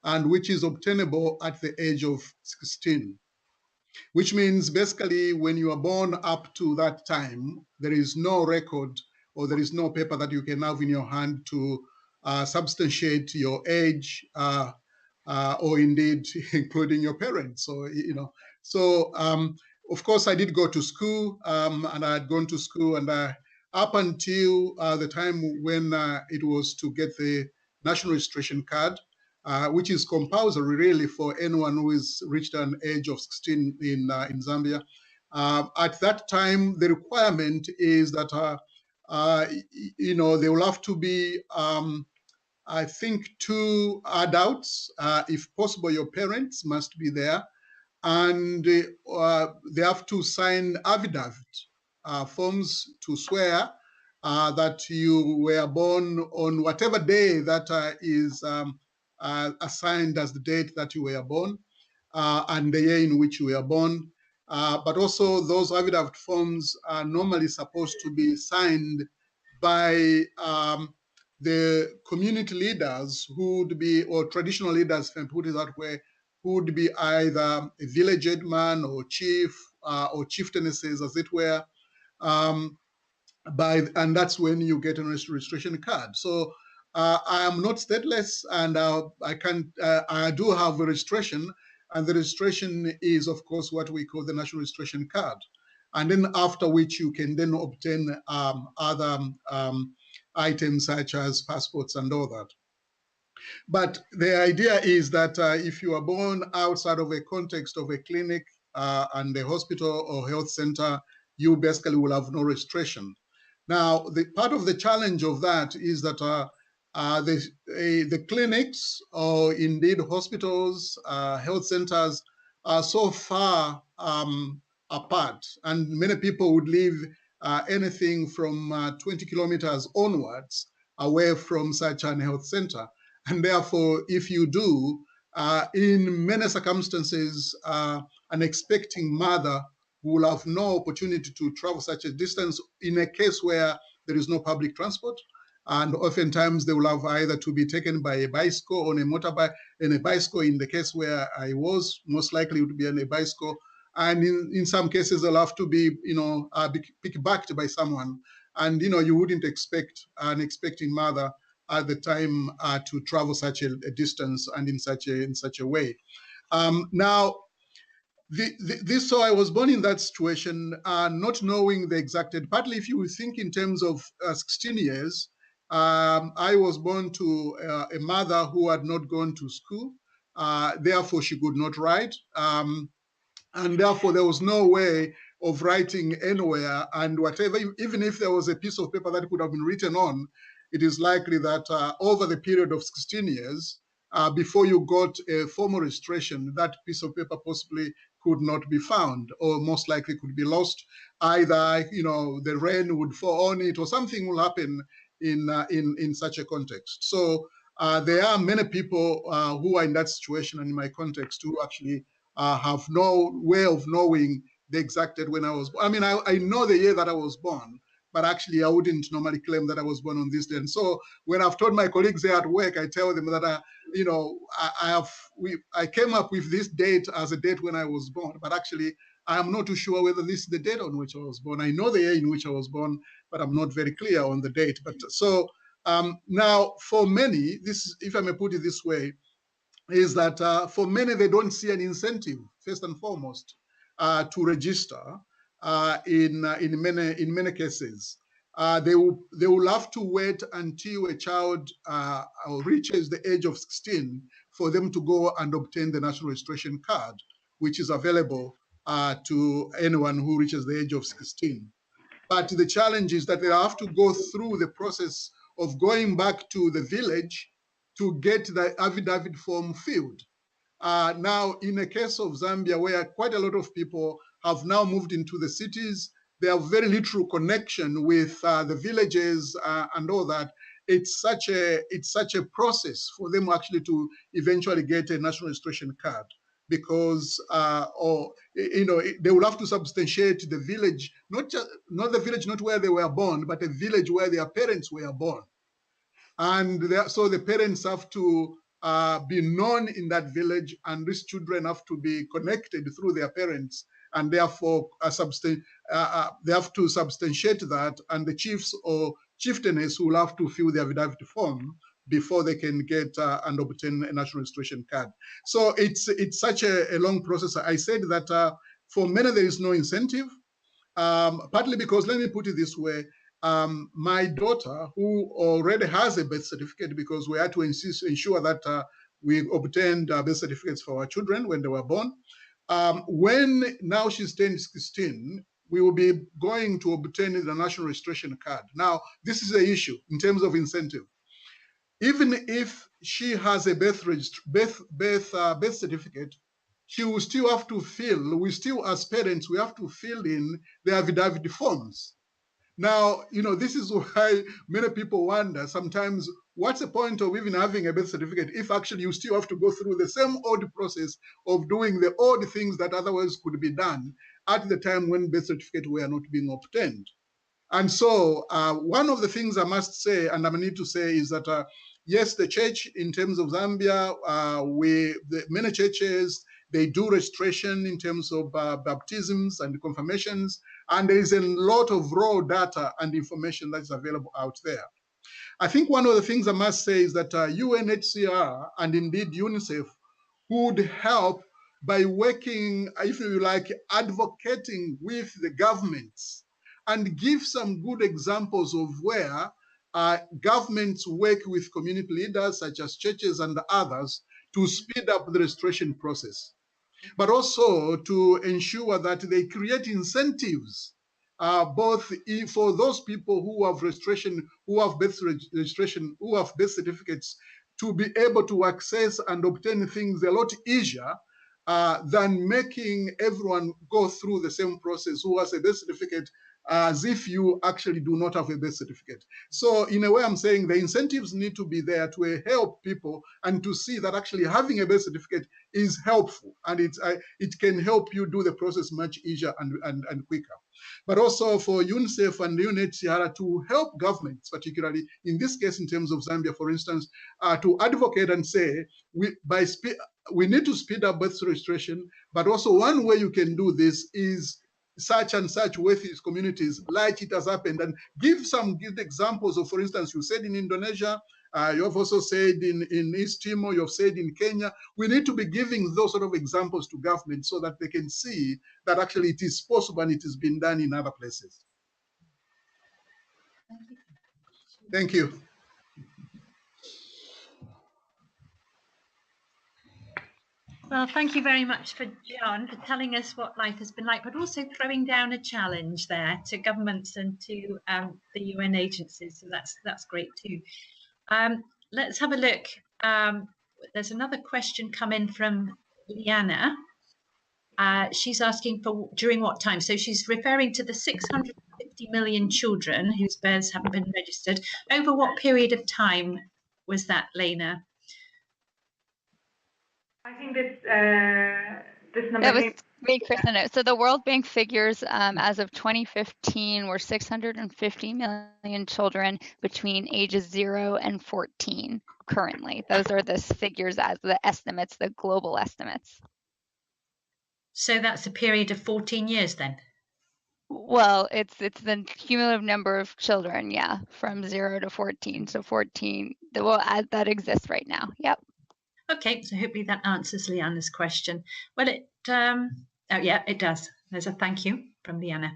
and which is obtainable at the age of 16. Which means basically when you are born up to that time, there is no record or there is no paper that you can have in your hand to substantiate your age or indeed including your parents. So, you know, so of course I did go to school and I had gone to school, and up until the time when it was to get the national registration card, which is compulsory really for anyone who is reached an age of 16 in Zambia. At that time, the requirement is that, you know, they will have to be I think 2 adults, if possible, your parents must be there, and they have to sign affidavit forms to swear that you were born on whatever day that is assigned as the date that you were born, and the year in which you were born. But also those affidavit forms are normally supposed to be signed by the community leaders who would be, or traditional leaders, if I put it that way, who would be either a village headman or chief or chieftainesses, as it were. And that's when you get a registration card. So I am not stateless, and I do have a registration, and the registration is, of course, what we call the national registration card. And then after which you can then obtain other items such as passports and all that. But the idea is that if you are born outside of a context of a clinic and a hospital or health center, you basically will have no registration. Now, the part of the challenge of that is that the clinics or indeed hospitals, health centers are so far apart, and many people would live anything from 20 kilometers onwards away from such an health center. And therefore, if you do, in many circumstances, an expecting mother will have no opportunity to travel such a distance in a case where there is no public transport. And oftentimes they will have either to be taken by a bicycle, on a motorbike, in a bicycle. In the case where I was, most likely would be on a bicycle. And in some cases, they'll have to be, pickbacked by someone. And, you wouldn't expect an expecting mother at the time to travel such a distance and in such a way. Now, so I was born in that situation, not knowing the exact date. Partly, if you think in terms of 16 years, I was born to a mother who had not gone to school. Therefore, she could not write. And therefore, there was no way of writing anywhere. And whatever, even if there was a piece of paper that could have been written on, it is likely that over the period of 16 years, before you got a formal registration, that piece of paper possibly could not be found, or most likely could be lost. Either, the rain would fall on it, or something will happen in such a context. So there are many people who are in that situation, and in my context, who actually have no way of knowing the exact date when I was born. I mean, I know the year that I was born, but actually I wouldn't normally claim that I was born on this day. And so when I've told my colleagues there at work, I tell them that I came up with this date as a date when I was born, but actually I am not too sure whether this is the date on which I was born. I know the year in which I was born, but I'm not very clear on the date. But so now for many, this, if I may put it this way, is that for many, they don't see an incentive, first and foremost, to register in many cases. They will have to wait until a child reaches the age of 16 for them to go and obtain the national registration card, which is available to anyone who reaches the age of 16. But the challenge is that they have to go through the process of going back to the village to get the affidavit form filled. Now, in the case of Zambia, where quite a lot of people have now moved into the cities, they have very little connection with the villages and all that. It's such a process for them actually to eventually get a national registration card, because they will have to substantiate the village, not the village, not where they were born, but a village where their parents were born. And so the parents have to be known in that village, and these children have to be connected through their parents, and therefore they have to substantiate that, and the chiefs or chieftainess will have to fill the affidavit form before they can get and obtain a national registration card. So it's such a long process. I said that for many there is no incentive, partly because, let me put it this way, my daughter, who already has a birth certificate, because we had to ensure that we obtained birth certificates for our children when they were born. When now she's turned 16, we will be going to obtain the national registration card. Now, this is the issue in terms of incentive. even if she has a birth certificate, she will still have to we still as parents, we have to fill in the affidavit forms. Now, this is why many people wonder sometimes, what's the point of even having a birth certificate if actually you still have to go through the same old process of doing the old things that otherwise could be done at the time when birth certificates were not being obtained. And so one of the things I must say, and I need to say, is that yes, the church in terms of Zambia, many churches, they do registration in terms of baptisms and confirmations, and there is a lot of raw data and information that's available out there. I think one of the things I must say is that UNHCR and indeed UNICEF would help by working, if you like, advocating with the governments and give some good examples of where governments work with community leaders such as churches and others to speed up the registration process, but also to ensure that they create incentives both for those people who have registration, who have birth registration, who have birth certificates, to be able to access and obtain things a lot easier than making everyone go through the same process who has a birth certificate as if you actually do not have a birth certificate. So in a way, I'm saying the incentives need to be there to help people and to see that actually having a birth certificate is helpful, and it can help you do the process much easier and quicker. But also for UNICEF and UNHCR to help governments, particularly in this case in terms of Zambia, for instance, to advocate and say, we need to speed up birth registration, but also one way you can do this is such and such with these communities, like it has happened, and give some good examples of, for instance, you said in Indonesia, you have also said in East Timor, you have said in Kenya. We need to be giving those sort of examples to government so that they can see that actually it is possible and it has been done in other places. Thank you. Well, thank you very much for John for telling us what life has been like, but also throwing down a challenge there to governments and to the UN agencies. So that's great too. Let's have a look. There's another question come in from Leena. She's asking for during what time. So she's referring to the 650 million children whose births haven't been registered. Over what period of time was that, Leena? I think this number. That was great, Kristen. So the World Bank figures as of 2015 were 650 million children between ages 0 and 14 currently. Those are the figures as the estimates, the global estimates. So that's a period of 14 years then? Well, it's the cumulative number of children, yeah, from 0 to 14. So 14, that exists right now. Yep. Okay, so hopefully that answers Leanna's question. Well, yeah, it does. There's a thank you from Leanna.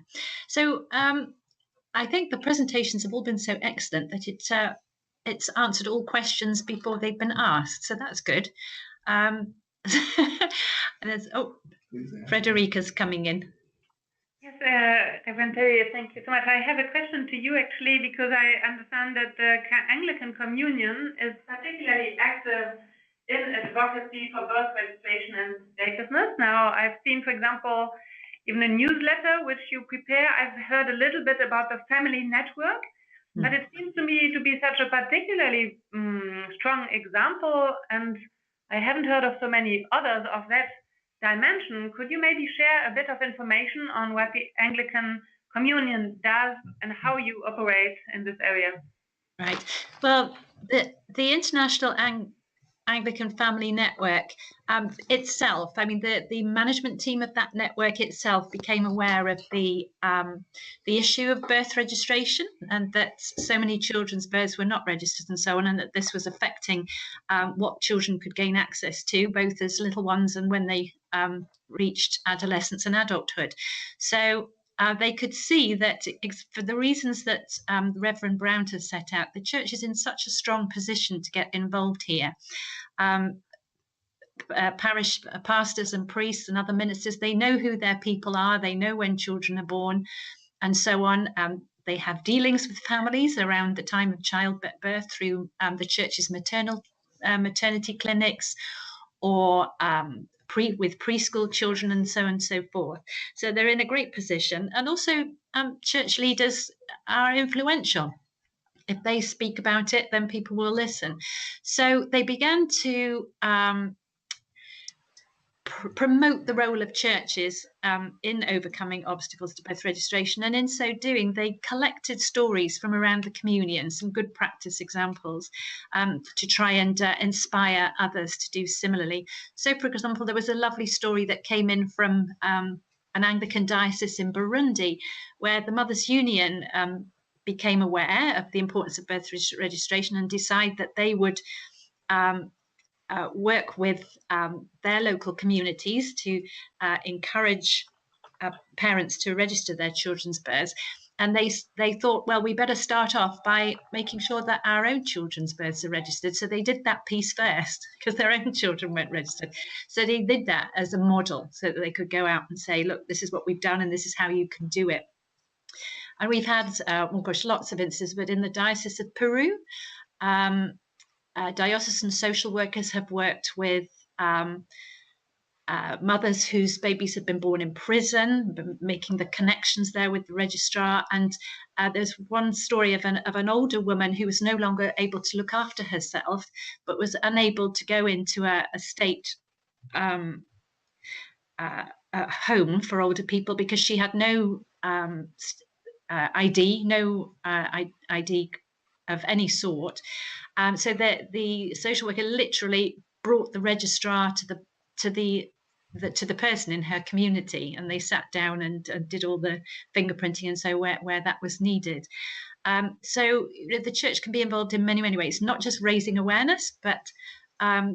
So I think the presentations have all been so excellent that it's answered all questions before they've been asked. So that's good. And there's Frederica's coming in. Yes, Reverend Terrie, thank you so much. I have a question to you actually, because I understand that the Anglican Communion is particularly active in advocacy for birth registration and statelessness. Now, I've seen, for example, even a newsletter which you prepare. I've heard a little bit about the family network, but it seems to me to be such a particularly strong example, and I haven't heard of so many others of that dimension. Could you maybe share a bit of information on what the Anglican Communion does and how you operate in this area? Right. Well, the International Anglican Family Network itself, I mean, the management team of that network itself became aware of the issue of birth registration, and that so many children's births were not registered and so on, and that this was affecting what children could gain access to, both as little ones and when they reached adolescence and adulthood. So they could see that for the reasons that Reverend Brown has set out, the church is in such a strong position to get involved here. Parish pastors and priests and other ministers, they know who their people are, they know when children are born and so on. they have dealings with families around the time of childbirth through the church's maternity clinics, or with preschool children, and so on and so forth. So they're in a great position. And also church leaders are influential. If they speak about it, then people will listen. So they began to promote the role of churches in overcoming obstacles to birth registration. And in so doing, they collected stories from around the communion, some good practice examples, to try and inspire others to do similarly. So, for example, there was a lovely story that came in from an Anglican diocese in Burundi, where the Mothers' Union became aware of the importance of birth registration and decided that they would work with their local communities to encourage parents to register their children's births. And they thought, well, we better start off by making sure that our own children's births are registered. So they did that piece first, because their own children weren't registered. So they did that as a model, so that they could go out and say, look, this is what we've done, and this is how you can do it. And we've had, oh gosh, lots of instances, but in the Diocese of Peru, diocesan social workers have worked with mothers whose babies have been born in prison, making the connections there with the registrar. And there's one story of an older woman who was no longer able to look after herself, but was unable to go into a state home for older people because she had no ID, ID of any sort. So the social worker literally brought the registrar to the person in her community, and they sat down and did all the fingerprinting and so where that was needed. So the church can be involved in many ways, not just raising awareness, but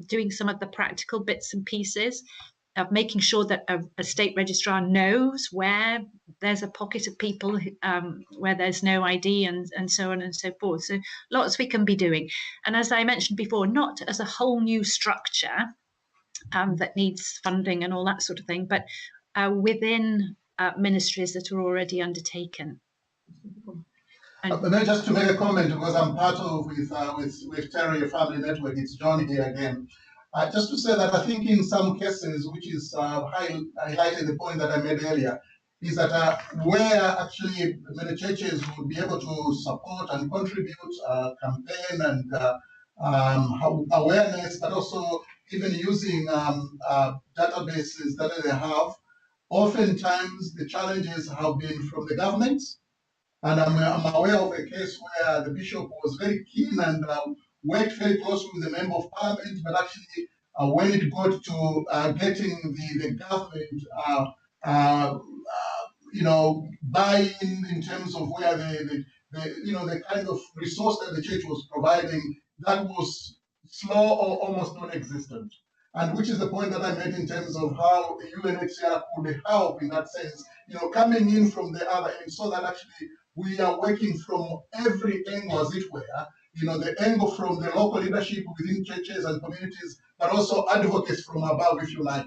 doing some of the practical bits and pieces of making sure that a state registrar knows where there's a pocket of people where there's no ID, and so on and so forth. So lots we can be doing. And as I mentioned before, not as a whole new structure that needs funding and all that sort of thing, but within ministries that are already undertaken. And just to make a comment, because I'm part of with Terrie Family Network, it's John here again. Just to say that I think in some cases, which is highlighting the point that I made earlier, is that where actually many churches would be able to support and contribute, campaign and awareness, but also even using databases that they have. Oftentimes, the challenges have been from the governments. And I'm aware of a case where the bishop was very keen and worked very closely with the member of parliament, but actually when it got to getting the government, buy-in in terms of where the kind of resource that the church was providing, that was slow or almost non-existent. And which is the point that I made in terms of how the UNHCR could help in that sense, coming in from the other end, so that actually we are working from every angle, as it were, the angle from the local leadership within churches and communities, but also advocates from above, if you like.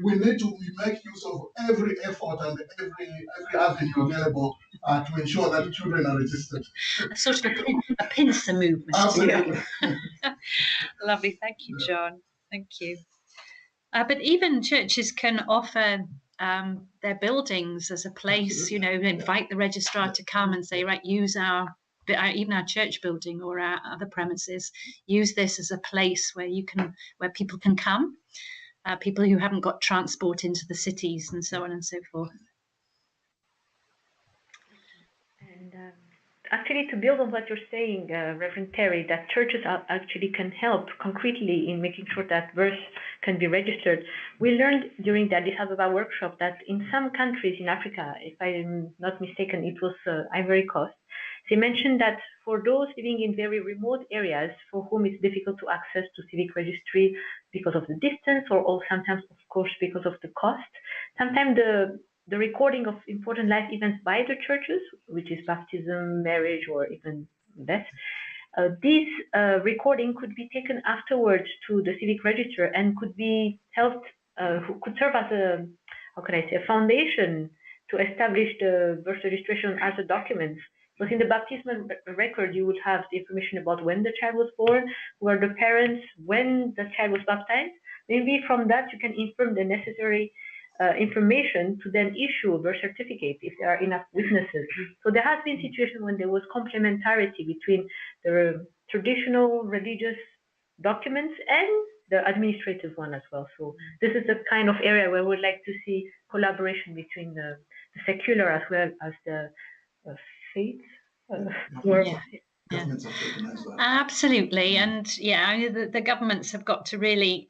We need to make use of every effort and every avenue available to ensure that children are registered. Sort of a pincer movement. Absolutely. Lovely, thank you, John. Thank you. But even churches can offer their buildings as a place, invite the registrar to come and say, right, use even our church building or our other premises, use this as a place where people can come, people who haven't got transport into the cities, and so on and so forth. And actually, to build on what you're saying, Reverend Terrie, that churches actually can help concretely in making sure that births can be registered. We learned during the Addis Ababa workshop that in some countries in Africa, if I'm not mistaken, it was Ivory Coast, they mentioned that for those living in very remote areas for whom it's difficult to access to civic registry because of the distance, or sometimes, of course, because of the cost, sometimes the recording of important life events by the churches, which is baptism, marriage, or even death, this recording could be taken afterwards to the civic register and could be helped, could serve as a foundation to establish the birth registration as a document. Because in the baptismal record, you would have the information about when the child was born, who are the parents, when the child was baptized. Maybe from that, you can infer the necessary information to then issue a birth certificate if there are enough witnesses. So there has been situations when there was complementarity between the traditional religious documents and the administrative one as well. So this is the kind of area where we'd like to see collaboration between the secular as well as the faith world. Yeah. Absolutely, and yeah, the governments have got to really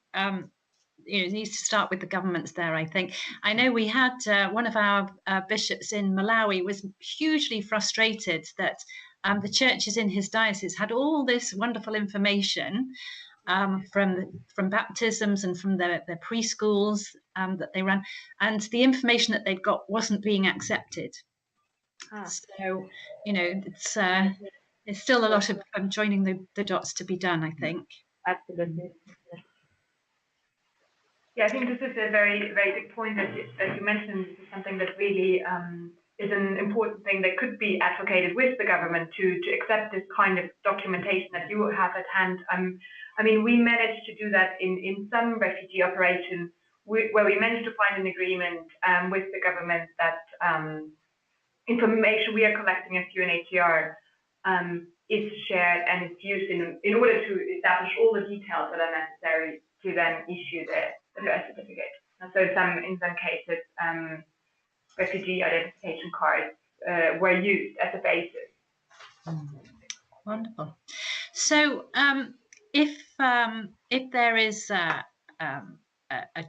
it needs to start with the governments there, I think. I know we had one of our bishops in Malawi was hugely frustrated that the churches in his diocese had all this wonderful information from baptisms and from their preschools that they ran, and the information that they'd got wasn't being accepted. So, it's still a lot of joining the dots to be done, I think. Absolutely. Yeah, I think this is a very, very big point that you mentioned. This is something that really is an important thing that could be advocated with the government to accept this kind of documentation that you have at hand. I mean, we managed to do that in some refugee operations where we managed to find an agreement with the government that information we are collecting as UNHCR is shared and is used in order to establish all the details that are necessary to then issue the birth certificate. And so in some cases, refugee identification cards were used as a basis. Wonderful. So if there is a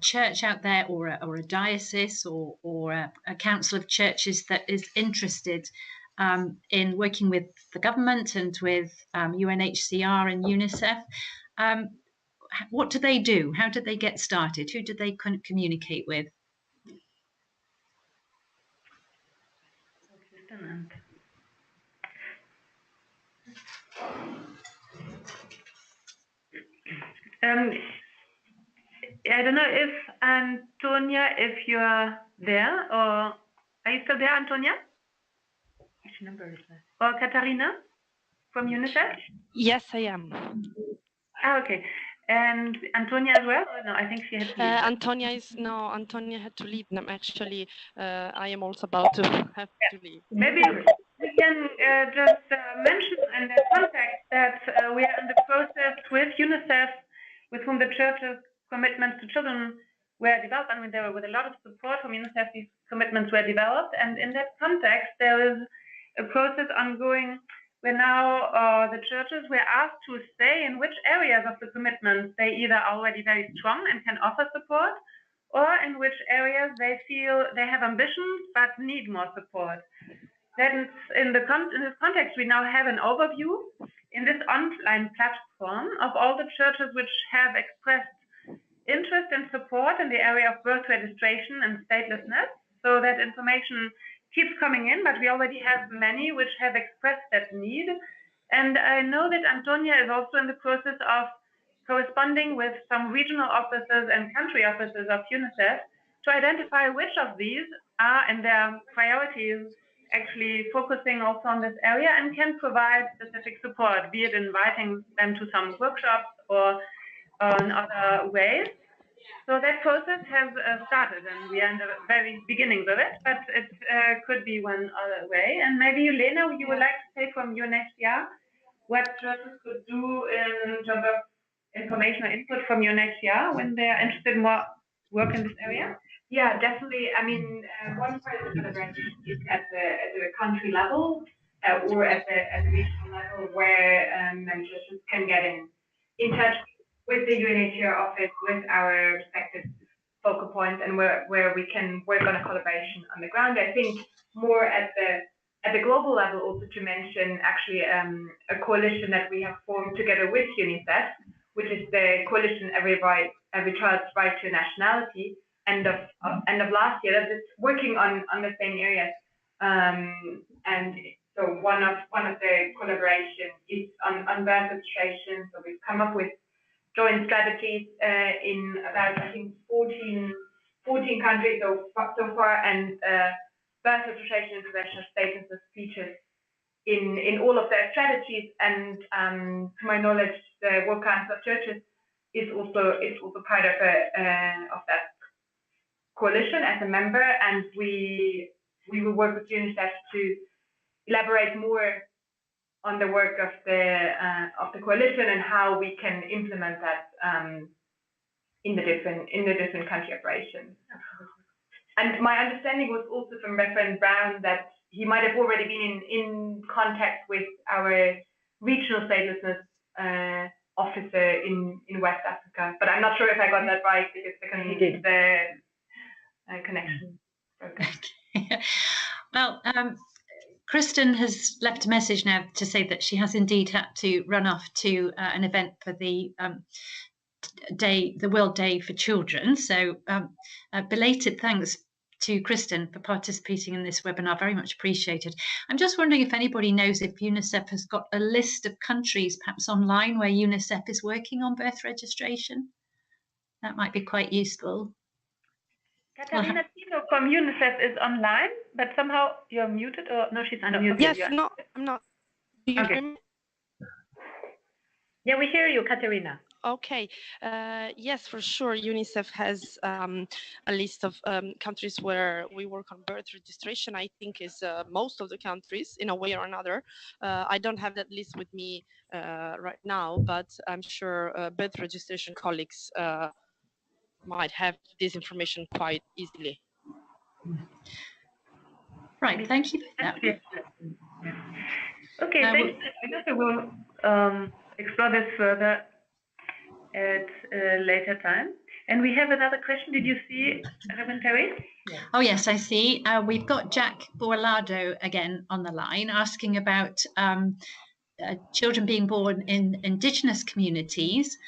church out there or a diocese or a council of churches that is interested in working with the government and with UNHCR and UNICEF, what do they do? How do they get started? Who do they communicate with? I don't know if Antonia, if you're there, or are you still there, Antonia? Which number is that? Or Katharina from UNICEF? Yes, I am. Okay. And Antonia as well? Or no, I think she had to leave. Antonia had to leave. And I'm actually, I am also about to have to leave. Maybe we can just mention in the context that we are in the process with UNICEF, with whom the church's commitments to children were developed. I mean, there were with a lot of support from UNICEF, these commitments were developed. And in that context, there is a process ongoing where now the churches were asked to say in which areas of the commitments they either are already very strong and can offer support, or in which areas they feel they have ambitions but need more support. Then in this context, we now have an overview in this online platform of all the churches which have expressed interest and support in the area of birth registration and statelessness. So that information keeps coming in, but we already have many which have expressed that need. And I know that Antonia is also in the process of corresponding with some regional offices and country offices of UNICEF to identify which of these are in their priorities actually focusing also on this area and can provide specific support, be it inviting them to some workshops or in other ways. So that process has started, and we are in the very beginnings of it, but it could be one other way. And maybe, Leena, you would like to say from UNHCR what churches could do in terms of information or input from UNHCR when they are interested in more work in this area? Yeah, definitely. I mean, one part of the collaboration is at the country level or at the regional level where churches can get in touch with the UNHCR office, with our respective focal points, and where we can work on a collaboration on the ground. I think more at the global level, also to mention actually a coalition that we have formed together with UNICEF, which is the coalition Every Child's Right to Nationality. End of last year, that is working on the same areas, and so one of the collaboration is on birth registration. So we've come up with joint strategies in about, I think, 14 countries so far, and birth registration and prevention of statelessness features in all of their strategies, and to my knowledge, the World Council of Churches is also part of that coalition as a member, and we will work with UNICEF to elaborate more on the work of the coalition and how we can implement that in the different country operations. And my understanding was also from Reverend Brown that he might have already been in contact with our regional statelessness officer in West Africa, but I'm not sure if I got that right because the connection. Okay. Well, Kristen has left a message now to say that she has indeed had to run off to an event for the World Day for Children. So belated thanks to Kristen for participating in this webinar, very much appreciated. I'm just wondering if anybody knows if UNICEF has got a list of countries perhaps online where UNICEF is working on birth registration. That might be quite useful. Katarina Tino from UNICEF is online, but somehow you're muted, or no, she's unmuted. Yes, no, I'm not. Do you hear me? Yeah, we hear you, Katarina. Okay, yes, for sure. UNICEF has a list of countries where we work on birth registration. I think is most of the countries in a way or another. I don't have that list with me right now, but I'm sure birth registration colleagues might have this information quite easily. Right, thank you. Okay, thank you. So we'll explore this further at a later time. And we have another question. Did you see, Reverend Terrie? Yeah. Oh, yes, I see. We've got Jack Borlado again on the line asking about children being born in Indigenous communities.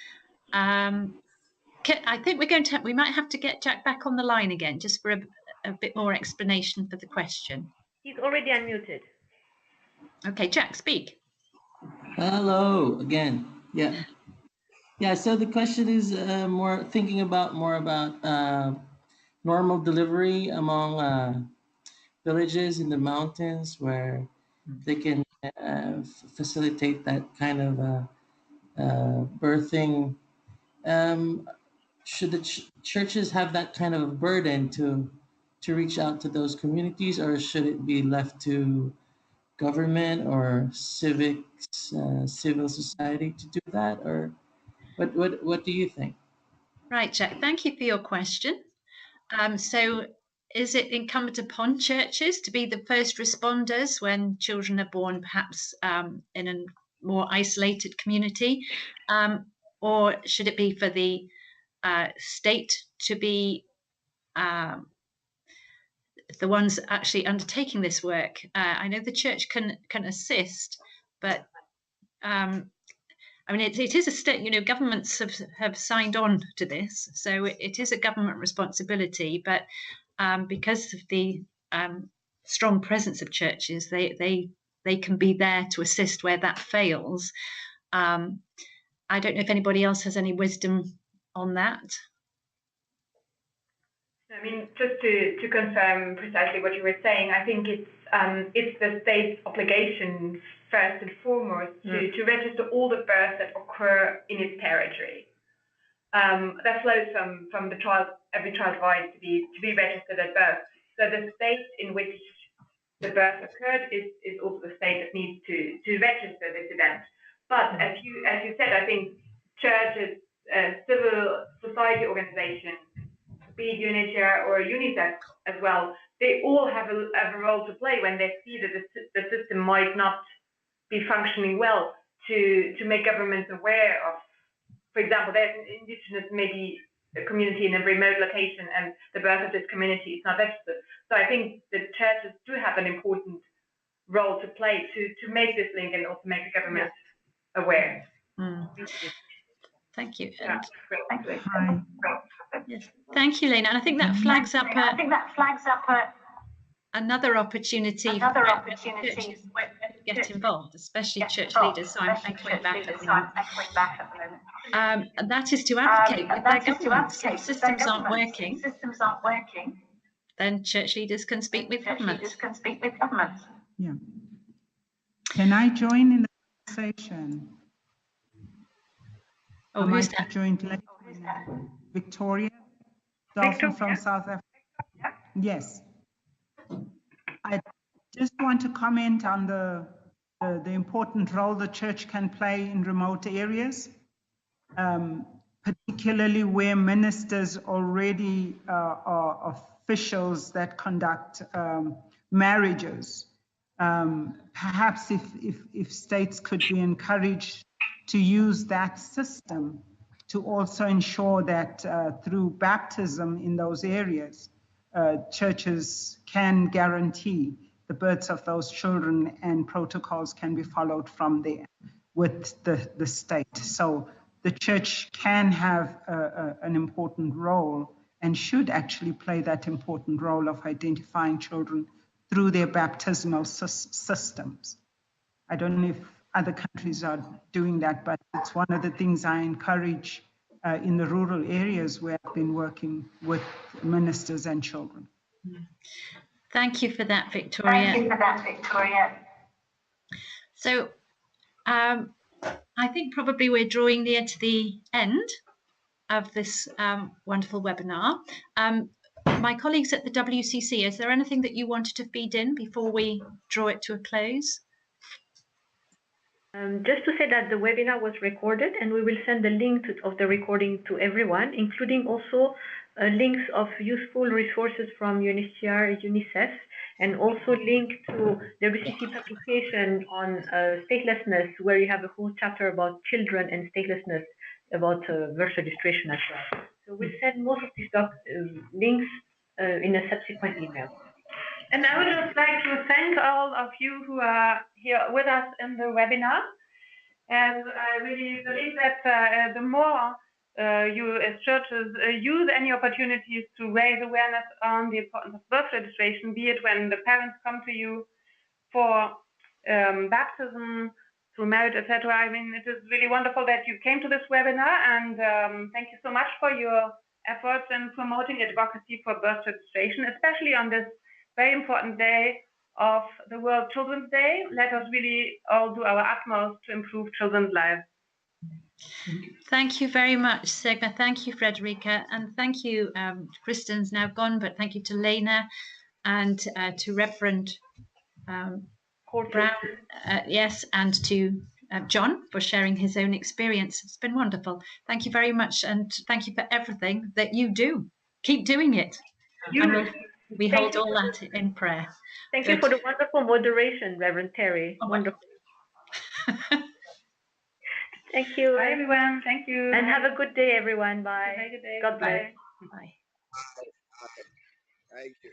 I think we might have to get Jack back on the line again just for a bit more explanation for the question. He's already unmuted. Okay, Jack, speak. Hello again. Yeah. So the question is thinking about normal delivery among villages in the mountains where they can facilitate that kind of birthing. Should the churches have that kind of burden to reach out to those communities, or should it be left to government or civil society to do that, or what do you think? Right, Jack, thank you for your question. So is it incumbent upon churches to be the first responders when children are born perhaps in a more isolated community, or should it be for the state to be the ones actually undertaking this work? I know the church can assist, but I mean, it is a state, governments have signed on to this, so it is a government responsibility, but because of the strong presence of churches, they can be there to assist where that fails. I don't know if anybody else has any wisdom on that. I mean, just to confirm precisely what you were saying, I think it's the state's obligation first and foremost to register all the births that occur in its territory. That flows from every child's right to be registered at birth. So the state in which the birth occurred is also the state that needs to register this event. But as you said, I think churches, civil society organizations, be it UNHCR or UNICEF as well, they all have a role to play when they see that the system might not be functioning well, to make governments aware of, for example, there's an indigenous maybe a community in a remote location and the birth of this community is not registered. So I think the churches do have an important role to play to make this link and also make the government aware. Thank you. Yeah, great. Thank you. Yes, thank you, Leena. And I think that flags up another opportunity for churches to get involved, especially church leaders. So I'm echoing back at the moment. And that is to advocate with their governments. If systems aren't working, then church leaders can speak with government. Yeah. Can I join in the conversation? Oh, I who's might have that? joined later. Victoria, also from South Africa. Yes. I just want to comment on the important role the church can play in remote areas, particularly where ministers already are officials that conduct marriages. Perhaps if states could be encouraged to use that system to also ensure that through baptism in those areas, churches can guarantee the births of those children and protocols can be followed from there with the state. So the church can have an important role and should actually play that important role of identifying children through their baptismal systems. I don't know if other countries are doing that, but it's one of the things I encourage in the rural areas where I've been working with ministers and children. Thank you for that, Victoria. So I think probably we're drawing near to the end of this wonderful webinar. My colleagues at the WCC, is there anything that you wanted to feed in before we draw it to a close? Just to say that the webinar was recorded and we will send the link of the recording to everyone, including also links of useful resources from UNHCR, UNICEF, and also link to the WCC publication on statelessness, where you have a whole chapter about children and statelessness, about birth registration as well. So we'll send most of these links in a subsequent email. And I would just like to thank all of you who are here with us in the webinar. And I really believe that the more you as churches use any opportunities to raise awareness on the importance of birth registration, be it when the parents come to you for baptism, through marriage, etc. I mean, it is really wonderful that you came to this webinar, and thank you so much for your efforts in promoting advocacy for birth registration, especially on this very important day of the World Children's Day. Let us really all do our utmost to improve children's lives. Thank you very much, Sigma. Thank you, Frederica. And thank you, Kristen's now gone, but thank you to Leena and to Reverend Brown, yes, and to John for sharing his own experience. It's been wonderful. Thank you very much, and thank you for everything that you do. Keep doing it. And we hold all that in prayer. Thank you for the wonderful moderation, Reverend Terrie. Oh, wonderful. Thank you. Bye, everyone. Thank you. And have a good day, everyone. Bye. Have a good day. God bless. Bye. Thank you.